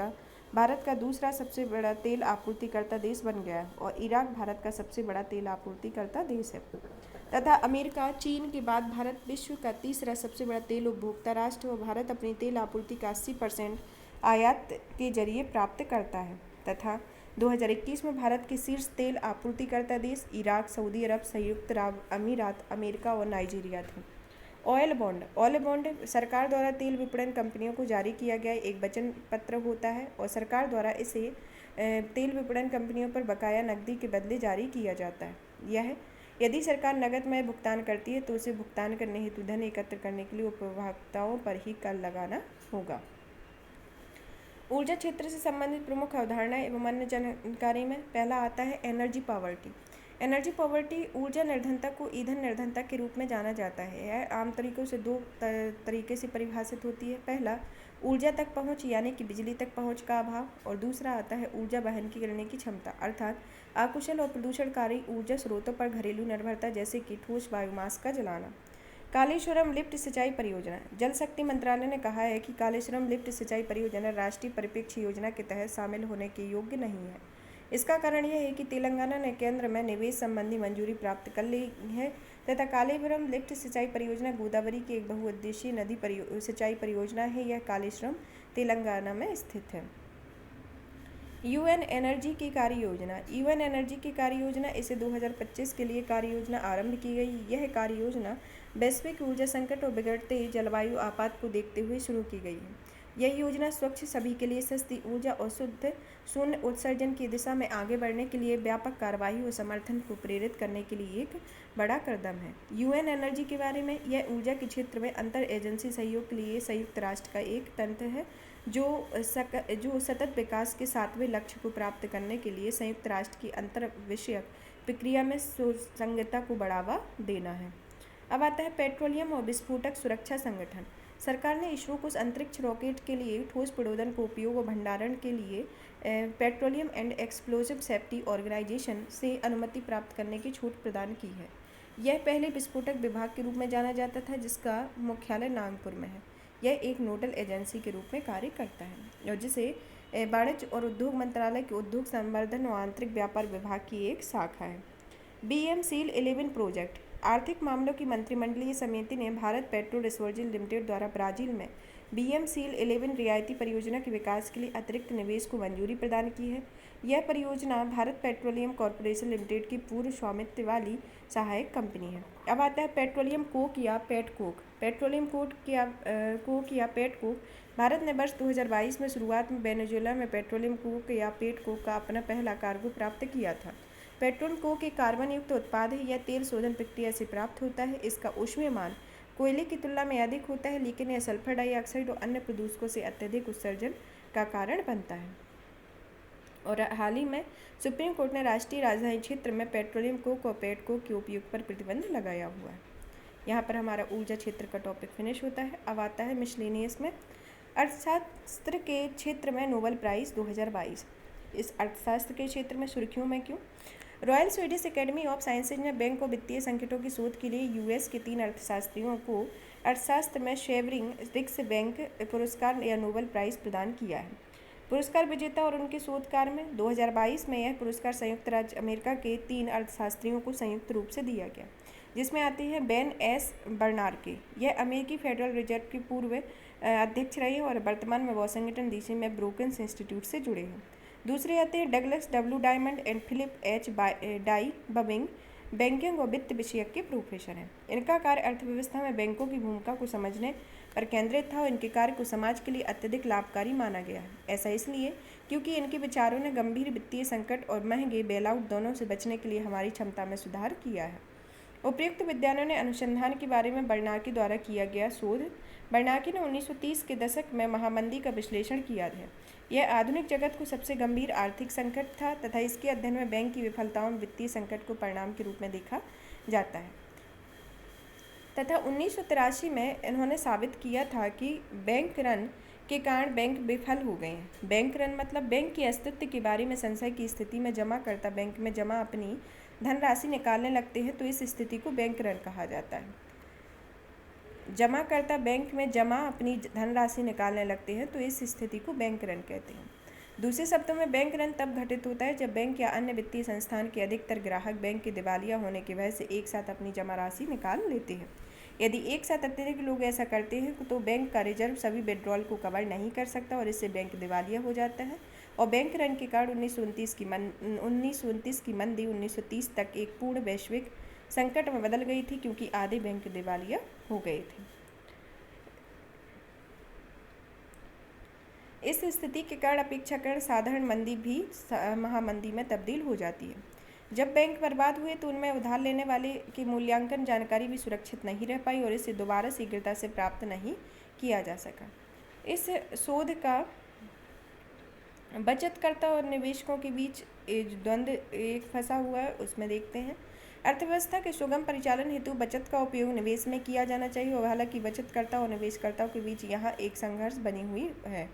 का दूसरा सबसे बड़ा तेल आपूर्तिकर्ता देश बन गया है और इराक भारत का सबसे बड़ा तेल आपूर्तिकर्ता देश है तथा अमेरिका चीन के बाद भारत विश्व का तीसरा सबसे बड़ा तेल उपभोक्ता राष्ट्र और भारत अपनी तेल आपूर्ति का 80% आयात के जरिए प्राप्त करता है तथा 2021 में भारत के शीर्ष तेल आपूर्तिकर्ता देश इराक, सऊदी अरब, संयुक्त अरब अमीरात, अमेरिका और नाइजीरिया थे। ऑयल बॉन्ड सरकार द्वारा तेल विपणन कंपनियों को जारी किया गया एक वचन पत्र होता है और सरकार द्वारा इसे तेल विपणन कंपनियों पर बकाया नकदी के बदले जारी किया जाता है। यह यदि सरकार नकद में भुगतान करती है तो उसे भुगतान करने हेतु धन एकत्र करने के लिए उपभोक्ताओं पर ही कर लगाना होगा। ऊर्जा क्षेत्र से संबंधित प्रमुख अवधारणा एवं अन्य जानकारी में पहला आता है एनर्जी पॉवर्टी। एनर्जी पॉवर्टी ऊर्जा निर्धनता को ईंधन निर्धनता के रूप में जाना जाता है। यह आम तरीकों से 2 तरीके से परिभाषित होती है। पहला, ऊर्जा तक पहुँच यानी कि बिजली तक पहुँच का अभाव, और दूसरा आता है ऊर्जा वहन की करने की क्षमता अर्थात अकुशल और प्रदूषणकारी ऊर्जा स्रोतों पर घरेलू निर्भरता जैसे कि ठोस बायोमास का जलाना। कालेश्वरम लिफ्ट सिंचाई परियोजना। जल शक्ति मंत्रालय ने कहा है कि कालेश्वरम लिफ्ट सिंचाई परियोजना राष्ट्रीय परिप्रेक्ष्य योजना के तहत शामिल होने के योग्य नहीं है। इसका कारण यह है कि तेलंगाना ने केंद्र में निवेश संबंधी मंजूरी प्राप्त कर ली है तथा कालेश्वरम लिफ्ट सिंचाई परियोजना गोदावरी की एक बहुउद्देशीय नदी सिंचाई परियोजना है। यह कालेश्वरम तेलंगाना में स्थित है। यूएन एनर्जी की कार्य योजना। यूएन एनर्जी की कार्य योजना इसे 2025 के लिए कार्य योजना आरंभ की गई। यह कार्य योजना वैश्विक ऊर्जा संकट और बिगड़ते जलवायु आपात को देखते हुए शुरू की गई है। यह योजना स्वच्छ, सभी के लिए सस्ती ऊर्जा और शुद्ध शून्य उत्सर्जन की दिशा में आगे बढ़ने के लिए व्यापक कार्रवाई और समर्थन को प्रेरित करने के लिए एक बड़ा कदम है। यूएन एनर्जी के बारे में, यह ऊर्जा के क्षेत्र में अंतर एजेंसी सहयोग के लिए संयुक्त राष्ट्र का एक तंत्र है जो सतत विकास के 7वें लक्ष्य को प्राप्त करने के लिए संयुक्त राष्ट्र की अंतर विषयक प्रक्रिया में सुसंगतता को बढ़ावा देना है। अब आता है पेट्रोलियम और विस्फोटक सुरक्षा संगठन। सरकार ने इसरो को अंतरिक्ष रॉकेट के लिए ठोस प्रडोदन को उपयोग और भंडारण के लिए petroleum and explosive safety organisation से अनुमति प्राप्त करने की छूट प्रदान की है। यह पहले विस्फोटक विभाग के रूप में जाना जाता था, जिसका मुख्यालय नागपुर में है। यह एक नोडल एजेंसी के रूप में कार्य करता है और जिसे वाणिज्य और उद्योग मंत्रालय के उद्योग संवर्धन और आंतरिक व्यापार विभाग की एक शाखा है। BM seal 11 project. आर्थिक मामलों की मंत्रिमंडलीय समिति ने भारत पेट्रो रिसोर्सेज लिमिटेड द्वारा ब्राजील में BM सील 11 रियायती परियोजना के विकास के लिए अतिरिक्त निवेश को मंजूरी प्रदान की है। यह परियोजना भारत पेट्रोलियम कॉर्पोरेशन लिमिटेड की पूर्व स्वामित्व वाली सहायक कंपनी है। अब आता है पेट्रोलियम कोक या पेटकोक। पेट्रोलियम कोक या पेटकोक। भारत ने वर्ष 2022 में शुरुआत में वेनेजुएला में पेट्रोलियम कोक या पेटकोक का अपना पहला कार्गो प्राप्त किया था। पेट्रोल कोक एक कार्बन युक्त उत्पाद है। यह तेल शोधन प्रक्रिया से प्राप्त होता है। इसका ऊष्मीय मान कोयले की तुलना में अधिक होता है, लेकिन यह सल्फर डाइऑक्साइड और अन्य प्रदूषकों से अत्यधिक उत्सर्जन का कारण बनता है। और हाल ही में सुप्रीम कोर्ट ने राष्ट्रीय राजधानी क्षेत्र में पेट्रोलियम कोक और पेटकोक के उपयोग पर प्रतिबंध लगाया हुआ है। यहाँ पर हमारा ऊर्जा क्षेत्र का टॉपिक फिनिश होता है। अब आता है मिसलेनियस में अर्थशास्त्र के क्षेत्र में नोबेल प्राइज़ 2022। इस अर्थशास्त्र के क्षेत्र में सुर्खियों में क्यों? Royal Swedish academy of sciences ने बैंक और वित्तीय संकटों की शोध के लिए US के 3 अर्थशास्त्रियों को अर्थशास्त्र में शेवरिंग रिक्स बैंक पुरस्कार या नोबेल प्राइज़ प्रदान किया है। पुरस्कार विजेता और उनके शोधकार में 2022 में यह पुरस्कार संयुक्त राज्य अमेरिका के 3 अर्थशास्त्रियों को संयुक्त रूप से दिया गया, जिसमें आते हैं बेन एस बर्नार्के। यह अमेरिकी फेडरल रिजर्व के पूर्व अध्यक्ष रहे और वर्तमान में वाशिंगटन DC में ब्रोकिंस इंस्टीट्यूट से जुड़े हैं। दूसरे आते हैं Douglas W Diamond and Philip H Dybvig. Banking और वित्त विषयक के प्रोफेसर हैं। इनका कार्य अर्थव्यवस्था में बैंकों की भूमिका को समझने पर केंद्रित था और इनके कार्य को समाज के लिए अत्यधिक लाभकारी माना गया है। ऐसा इसलिए क्योंकि इनके विचारों ने गंभीर वित्तीय संकट और महंगे बेलआउट दोनों से बचने के लिए हमारी क्षमता में सुधार किया है। उपयुक्त विद्वानों ने अनुसंधान के बारे में बर्नार्के द्वारा किया गया शोध। बर्नार्के ने 1930 के दशक में महामंदी का विश्लेषण किया है। यह आधुनिक जगत को सबसे गंभीर आर्थिक संकट था तथा इसके अध्ययन में बैंक की विफलताओं में वित्तीय संकट को परिणाम के रूप में देखा जाता है। तथा 1983 में इन्होंने साबित किया था कि बैंक रन के कारण बैंक विफल हो गए हैं। बैंक रन मतलब बैंक के अस्तित्व के बारे में संशय की स्थिति में जमाकर्ता बैंक में जमा अपनी धनराशि निकालने लगते हैं तो इस स्थिति को बैंक रन कहा जाता है। जमाकर्ता बैंक में जमा अपनी धनराशि निकालने लगते हैं तो इस स्थिति को बैंक रन कहते हैं। दूसरे शब्दों में बैंक रन तब घटित होता है जब बैंक या अन्य वित्तीय संस्थान के अधिकतर ग्राहक बैंक के दिवालिया होने की वजह से एक साथ अपनी जमा राशि निकाल लेते हैं। यदि एक साथ अत्यधिक लोग ऐसा करते हैं तो बैंक का रिजर्व सभी विड्रॉल को कवर नहीं कर सकता और इससे बैंक दिवालिया हो जाता है। और बैंक रन के कारण 1929 की मंदी 1930 तक एक पूर्ण वैश्विक संकट में बदल गई थी, क्योंकि आधे बैंक दिवालिया हो गए थे। इस स्थिति के कारण अपेक्षाकृत साधारण मंदी भी महामंदी में तब्दील हो जाती है। जब बैंक बर्बाद हुए तो उनमें उधार लेने वाले की मूल्यांकन जानकारी भी सुरक्षित नहीं रह पाई और इसे दोबारा शीघ्रता से प्राप्त नहीं किया जा सका। इस शोध का बचतकर्ता और निवेशकों के बीच द्वंद्व एक फंसा हुआ है, उसमें देखते हैं। अर्थव्यवस्था के सुगम परिचालन हेतु बचत का उपयोग निवेश में किया जाना चाहिए और हालांकि बचतकर्ता और निवेशकर्ताओं के बीच यहाँ एक संघर्ष बनी हुई है।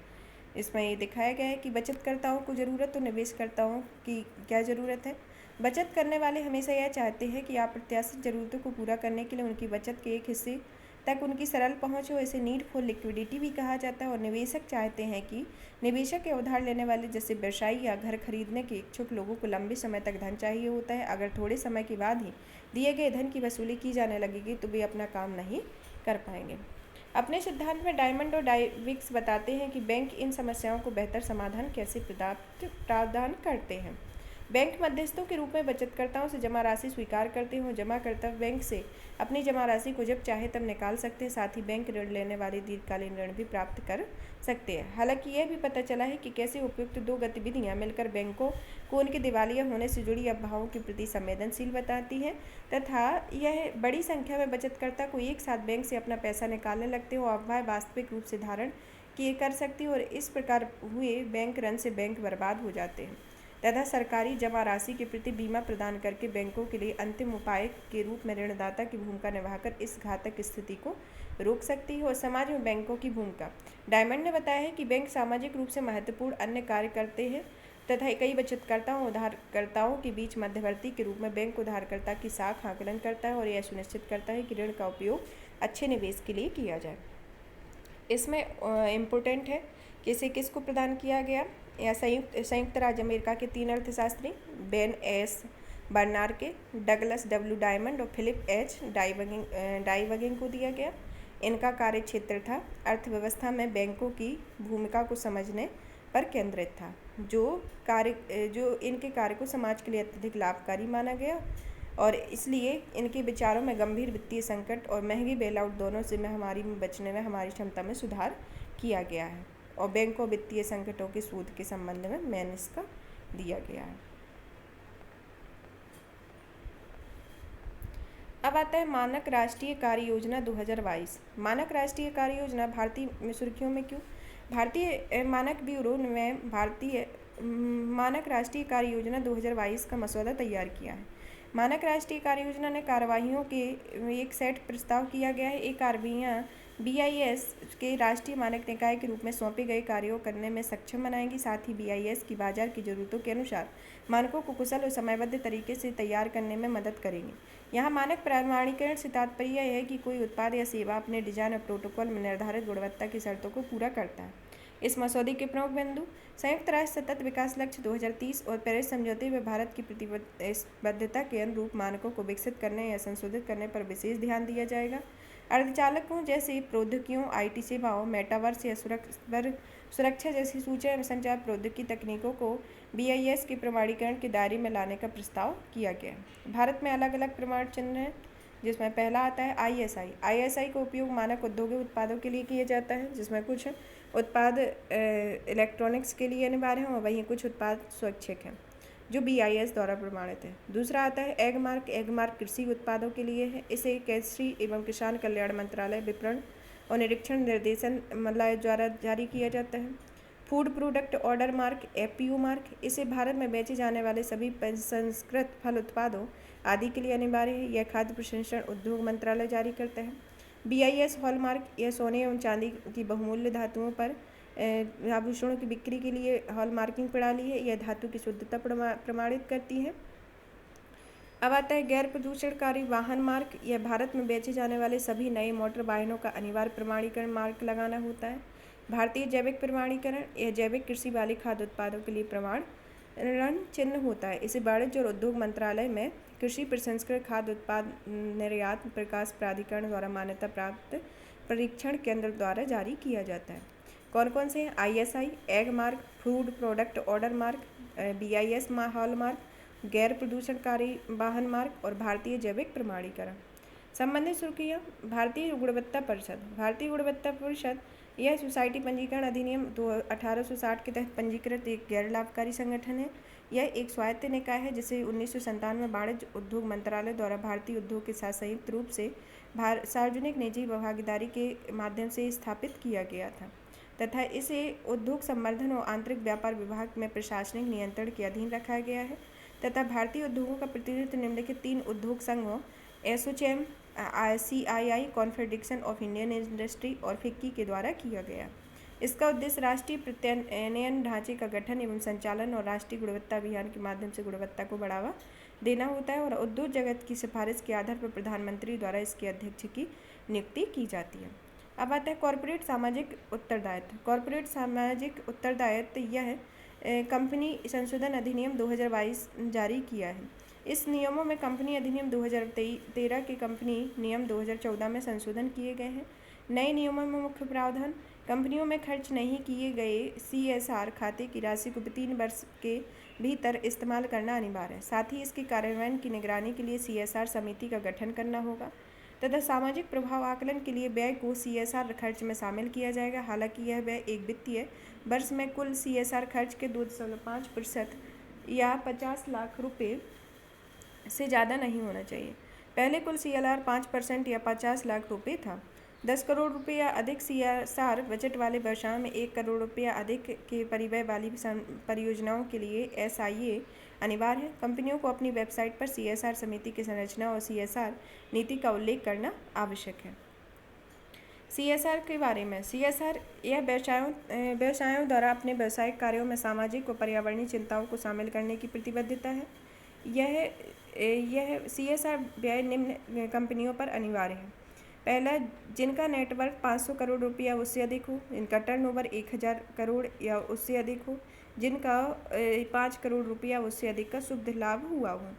इसमें ये दिखाया गया है कि बचतकर्ताओं को ज़रूरत और निवेशकर्ताओं की क्या ज़रूरत है। बचत करने वाले हमेशा यह चाहते हैं कि अप्रत्याशित ज़रूरतों को पूरा करने के लिए उनकी बचत के एक हिस्से तक उनकी सरल पहुंच हो। इसे नीड फॉर लिक्विडिटी भी कहा जाता है। और निवेशक चाहते हैं कि निवेशक या उधार लेने वाले जैसे व्यवसायी या घर खरीदने के इच्छुक लोगों को लंबे समय तक धन चाहिए होता है। अगर थोड़े समय के बाद ही दिए गए धन की वसूली की जाने लगेगी तो वे अपना काम नहीं कर पाएंगे। अपने सिद्धांत में डायमंड और डाइविक्स बताते हैं कि बैंक इन समस्याओं को बेहतर समाधान कैसे प्रदान करते हैं। बैंक मध्यस्थों के रूप में बचतकर्ताओं से जमा राशि स्वीकार करते हैं और जमाकर्ता बैंक से अपनी जमा राशि को जब चाहे तब निकाल सकते हैं। साथ ही बैंक ऋण लेने वाले दीर्घकालीन ऋण भी प्राप्त कर सकते हैं। हालांकि यह भी पता चला है कि कैसे उपयुक्त दो गतिविधियां मिलकर बैंकों को उनके दिवालिया होने से जुड़ी अफवाहों के प्रति संवेदनशील बताती हैं तथा यह बड़ी संख्या में बचतकर्ता को एक साथ बैंक से अपना पैसा निकालने लगते हैं और अफवाह वास्तविक रूप से धारण किए कर सकती है और इस प्रकार हुए बैंक रन से बैंक बर्बाद हो जाते हैं तथा सरकारी जमा राशि के प्रति बीमा प्रदान करके बैंकों के लिए अंतिम उपाय के रूप में ऋणदाता की भूमिका निभाकर इस घातक स्थिति को रोक सकती है। और समाज में बैंकों की भूमिका, डायमंड ने बताया है कि बैंक सामाजिक रूप से महत्वपूर्ण अन्य कार्य करते हैं तथा कई बचतकर्ताओं और उधारकर्ताओं के बीच मध्यवर्ती के रूप में बैंक उधारकर्ता की साख आकलन करता है और यह सुनिश्चित करता है कि ऋण का उपयोग अच्छे निवेश के लिए किया जाए। इसमें इम्पोर्टेंट है कि इसे किसको प्रदान किया गया। या संयुक्त राज्य अमेरिका के 3 अर्थशास्त्री Ben S Bernanke, Douglas W Diamond और फिलिप एच डाइवगिंग को दिया गया। इनका कार्य क्षेत्र था अर्थव्यवस्था में बैंकों की भूमिका को समझने पर केंद्रित था, जो इनके कार्य को समाज के लिए अत्यधिक लाभकारी माना गया और इसलिए इनके विचारों में गंभीर वित्तीय संकट और महंगी बेलआउट दोनों से महामारी में बचने में हमारी क्षमता में सुधार किया गया है और बैंक और वित्तीय संकटों के शोध के संबंध में मैंने इसका दिया गया है। अब आता है मानक राष्ट्रीय कार्य योजना 2022। मानक राष्ट्रीय कार्य योजना भारतीय सुर्खियों में क्यों? भारतीय मानक ब्यूरो ने भारतीय मानक राष्ट्रीय कार्य योजना 2022 का मसौदा तैयार किया है। मानक राष्ट्रीय कार्य योजना ने कार्यवाहियों के एक सेट प्रस्ताव किया गया है। एक BIS के राष्ट्रीय मानक निकाय के रूप में सौंपे गए कार्यों करने में सक्षम बनाएंगी। साथ ही BIS की बाजार की जरूरतों के अनुसार मानकों को कुशल और समयबद्ध तरीके से तैयार करने में मदद करेंगे। यहाँ मानक प्रमाणीकरण से तात्पर्य यह है कि कोई उत्पाद या सेवा अपने डिजाइन और प्रोटोकॉल में निर्धारित गुणवत्ता की शर्तों को पूरा करता है। इस मसौदे के प्रमुख बिंदु, संयुक्त राष्ट्र सतत विकास लक्ष्य 2030 और पेरिस समझौते में भारत की प्रतिबद्धता के अनुरूप मानकों को विकसित करने या संशोधित करने पर विशेष ध्यान दिया जाएगा। अर्धचालकों जैसे प्रौद्योगिकियों, IT सेवाओं, मेटावर्स या सुरक्षा जैसी सूचना एवं संचार प्रौद्योगिकी तकनीकों को BIS के प्रमाणीकरण के दायरे में लाने का प्रस्ताव किया गया है। भारत में अलग अलग प्रमाण चिन्ह हैं, जिसमें पहला आता है ISI। ISI का उपयोग मानक औद्योगिक उत्पादों के लिए किया जाता है, जिसमें कुछ उत्पाद इलेक्ट्रॉनिक्स के लिए अनिवार्य हैं और वहीं कुछ उत्पाद स्वैच्छिक हैं जो BIS द्वारा प्रमाणित है। दूसरा आता है एग मार्क। एग मार्क कृषि उत्पादों के लिए है। इसे कृषि एवं किसान कल्याण मंत्रालय, विपणन और निरीक्षण निर्देशन मंत्रालय द्वारा जारी किया जाता है। Food product order mark FPO mark, इसे भारत में बेचे जाने वाले सभी प्रसंस्कृत फल उत्पादों आदि के लिए अनिवार्य है। यह खाद्य प्रसंस्करण उद्योग मंत्रालय जारी करता है। BIS हॉलमार्क, यह सोने एवं चांदी की बहुमूल्य धातुओं पर आभूषणों की बिक्री के लिए हॉलमार्किंग प्रणाली है। यह धातु की शुद्धता प्रमाणित करती है। अब आता है गैर प्रदूषणकारी वाहन मार्क। यह भारत में बेचे जाने वाले सभी नए मोटर वाहनों का अनिवार्य प्रमाणीकरण मार्क लगाना होता है। भारतीय जैविक प्रमाणीकरण, यह जैविक कृषि वाले खाद्य उत्पादों के लिए प्रमाणन चिन्ह होता है। इसे वाणिज्य और उद्योग मंत्रालय में कृषि प्रसंस्कृत खाद्य उत्पाद निर्यात विकास प्राधिकरण द्वारा मान्यता प्राप्त परीक्षण केंद्र द्वारा जारी किया जाता है। कौन कौन से हैं? ISI, egg mark, food product order mark, BIS hall mark, गैर प्रदूषणकारी वाहन मार्क और भारतीय जैविक प्रमाणीकरण। संबंधित सुर्खियाँ, भारतीय गुणवत्ता परिषद। भारतीय गुणवत्ता परिषद यह सोसाइटी पंजीकरण अधिनियम 1860 के तहत पंजीकृत एक गैर लाभकारी संगठन है। यह एक स्वायत्त निकाय है जिसे 1997 में वाणिज्य उद्योग मंत्रालय द्वारा भारतीय उद्योग के साथ संयुक्त रूप से सार्वजनिक निजी भागीदारी के माध्यम से स्थापित किया गया था तथा इसे उद्योग संवर्धन और आंतरिक व्यापार विभाग में प्रशासनिक नियंत्रण के अधीन रखा गया है। तथा भारतीय उद्योगों का प्रतिनिधित्व निम्नलिखित 3 उद्योग संघों ASSOCHAM, CII, confederation of Indian industry और फिक्की के द्वारा किया गया। इसका उद्देश्य राष्ट्रीय प्रत्ययन ढांचे का गठन एवं संचालन और राष्ट्रीय गुणवत्ता अभियान के माध्यम से गुणवत्ता को बढ़ावा देना होता है और उद्योग जगत की सिफारिश के आधार पर प्रधानमंत्री द्वारा इसके अध्यक्ष की नियुक्ति की जाती है। अब आता है कॉर्पोरेट सामाजिक उत्तरदायित्व। कॉर्पोरेट सामाजिक उत्तरदायित्व यह कंपनी संशोधन अधिनियम 2022 जारी किया है। इस नियमों में कंपनी अधिनियम 2013 के कंपनी नियम 2014 में संशोधन किए गए हैं। नए नियमों में मुख्य प्रावधान: कंपनियों में खर्च नहीं किए गए CSR खाते की राशि को 3 वर्ष के भीतर इस्तेमाल करना अनिवार्य है। साथ ही इसके कार्यान्वयन की निगरानी के लिए CSR समिति का गठन करना होगा तथा सामाजिक प्रभाव आकलन के लिए व्यय को CSR खर्च में शामिल किया जाएगा। हालांकि यह व्यय एक वित्तीय वर्ष में कुल CSR खर्च के 2.5% या 50 लाख रुपये से ज़्यादा नहीं होना चाहिए। पहले कुल CLR 5% या 50 लाख रुपये था। 10 करोड़ रुपये या अधिक CSR बजट वाले व्यवसायों में 1 करोड़ रुपये या अधिक के परिव्यय वाली परियोजनाओं के लिए SIA अनिवार्य है। कंपनियों को अपनी वेबसाइट पर CSR समिति की संरचना और CSR नीति का उल्लेख करना आवश्यक है। CSR के बारे में: CSR यह व्यवसायों द्वारा अपने व्यावसायिक कार्यों में सामाजिक व पर्यावरणीय चिंताओं को शामिल करने की प्रतिबद्धता है। यह CSR व्यय निम्न कंपनियों पर अनिवार्य है। पहला, जिनका नेटवर्क 500 करोड़ रुपये या उससे अधिक हो, जिनका टर्नओवर 1000 करोड़ या उससे अधिक हो, जिनका 5 करोड़ रुपये या उससे अधिक का शुद्ध लाभ हुआ हो।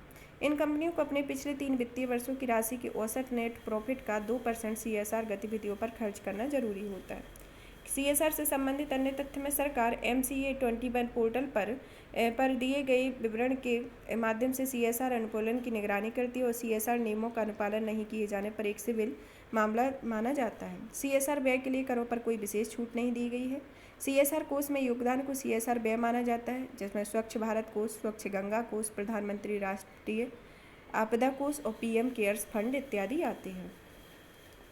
इन कंपनियों को अपने पिछले 3 वित्तीय वर्षों की राशि के औसत नेट प्रॉफिट का 2% CSR गतिविधियों पर खर्च करना जरूरी होता है। CSR से संबंधित अन्य तथ्य में सरकार MCA 21 पोर्टल पर दिए गए विवरण के माध्यम से CSR अनुपालन की निगरानी करती है और CSR नियमों का अनुपालन नहीं किए जाने पर एक सिविल मामला माना जाता है। CSR व्यय के लिए करों पर कोई विशेष छूट नहीं दी गई है। CSR कोष में योगदान को CSR व्यय माना जाता है, जिसमें स्वच्छ भारत कोष, स्वच्छ गंगा कोष, प्रधानमंत्री राष्ट्रीय आपदा कोष और PM केयर्स फंड इत्यादि आते हैं।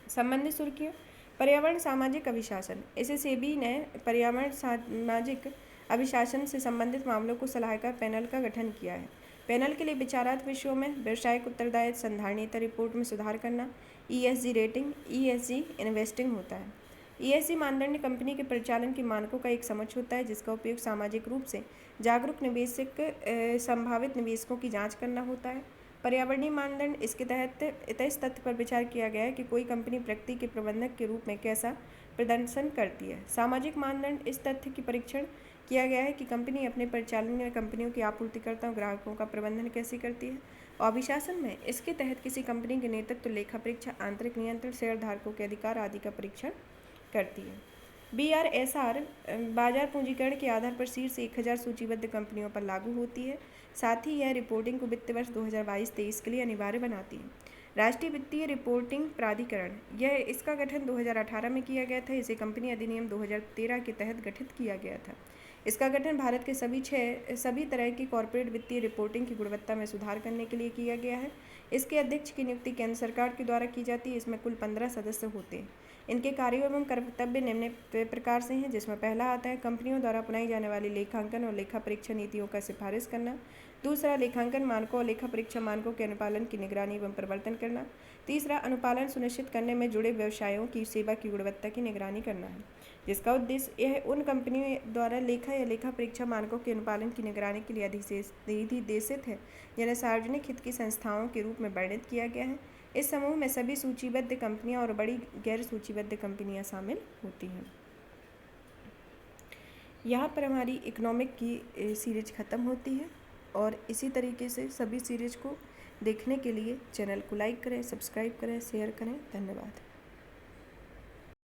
संबंधित सुर्खियाँ: पर्यावरण सामाजिक अभिशासन। इसे सेबी ने पर्यावरण सामाजिक अभिशासन से संबंधित मामलों को सलाहकार पैनल का गठन किया है। पैनल के लिए विचाराधीन विषयों में व्यावसायिक उत्तरदायित्व, संधारणीयता रिपोर्ट में सुधार करना, ESG रेटिंग, ESG इन्वेस्टिंग होता है। ESG मानदंड कंपनी के परिचालन के मानकों का एक समूह होता है जिसका उपयोग सामाजिक रूप से जागरूक निवेशक संभावित निवेशकों की जाँच करना होता है। पर्यावरणीय मानदंड: इसके तहत इस तथ्य पर विचार किया गया है कि कोई कंपनी प्रकृति के प्रबंधक के रूप में कैसा प्रदर्शन करती है। सामाजिक मानदंड: इस तथ्य की परीक्षण किया गया है कि कंपनी अपने परिचालन में कंपनियों के आपूर्तिकर्ताओं ग्राहकों का प्रबंधन कैसे करती है। और अभिशासन में इसके तहत किसी कंपनी के नेतृत्व, लेखा परीक्षा, आंतरिक नियंत्रण, शेयरधारकों के अधिकार आदि का परीक्षण करती है। BRSR बाजार पूंजीकरण के आधार पर शीर्ष 1000 सूचीबद्ध कंपनियों पर लागू होती है। साथ ही यह रिपोर्टिंग को वित्त वर्ष 2022-23 के लिए अनिवार्य बनाती है। राष्ट्रीय वित्तीय रिपोर्टिंग प्राधिकरण, इसका गठन 2018 में किया गया था। इसे कंपनी अधिनियम 2013 के तहत गठित किया गया था। इसका गठन भारत के सभी तरह की कॉर्पोरेट वित्तीय रिपोर्टिंग की गुणवत्ता में सुधार करने के लिए किया गया है। इसके अध्यक्ष की नियुक्ति केंद्र सरकार के द्वारा की जाती है। इसमें कुल 15 सदस्य होते हैं। इनके कार्यों एवं कर्तव्य निम्न प्रकार से हैं, जिसमें पहला आता है कंपनियों द्वारा अपनाई जाने वाली लेखांकन और लेखा परीक्षा नीतियों का सिफारिश करना। दूसरा, लेखांकन मानकों और लेखा परीक्षा मानकों के अनुपालन की निगरानी एवं प्रवर्तन करना। तीसरा, अनुपालन सुनिश्चित करने में जुड़े व्यवसायों की सेवा की गुणवत्ता की निगरानी करना है, जिसका उद्देश्य यह उन कंपनियों द्वारा लेखा या लेखा परीक्षा मानकों के अनुपालन की निगरानी के लिए अधिदेशित है जिन्हें सार्वजनिक हित की संस्थाओं के रूप में वर्णित किया गया है। इस समूह में सभी सूचीबद्ध कंपनियां और बड़ी गैर सूचीबद्ध कंपनियां शामिल होती हैं। यहाँ पर हमारी इकोनॉमिक की सीरीज ख़त्म होती है और इसी तरीके से सभी सीरीज को देखने के लिए चैनल को लाइक करें, सब्सक्राइब करें, शेयर करें। धन्यवाद।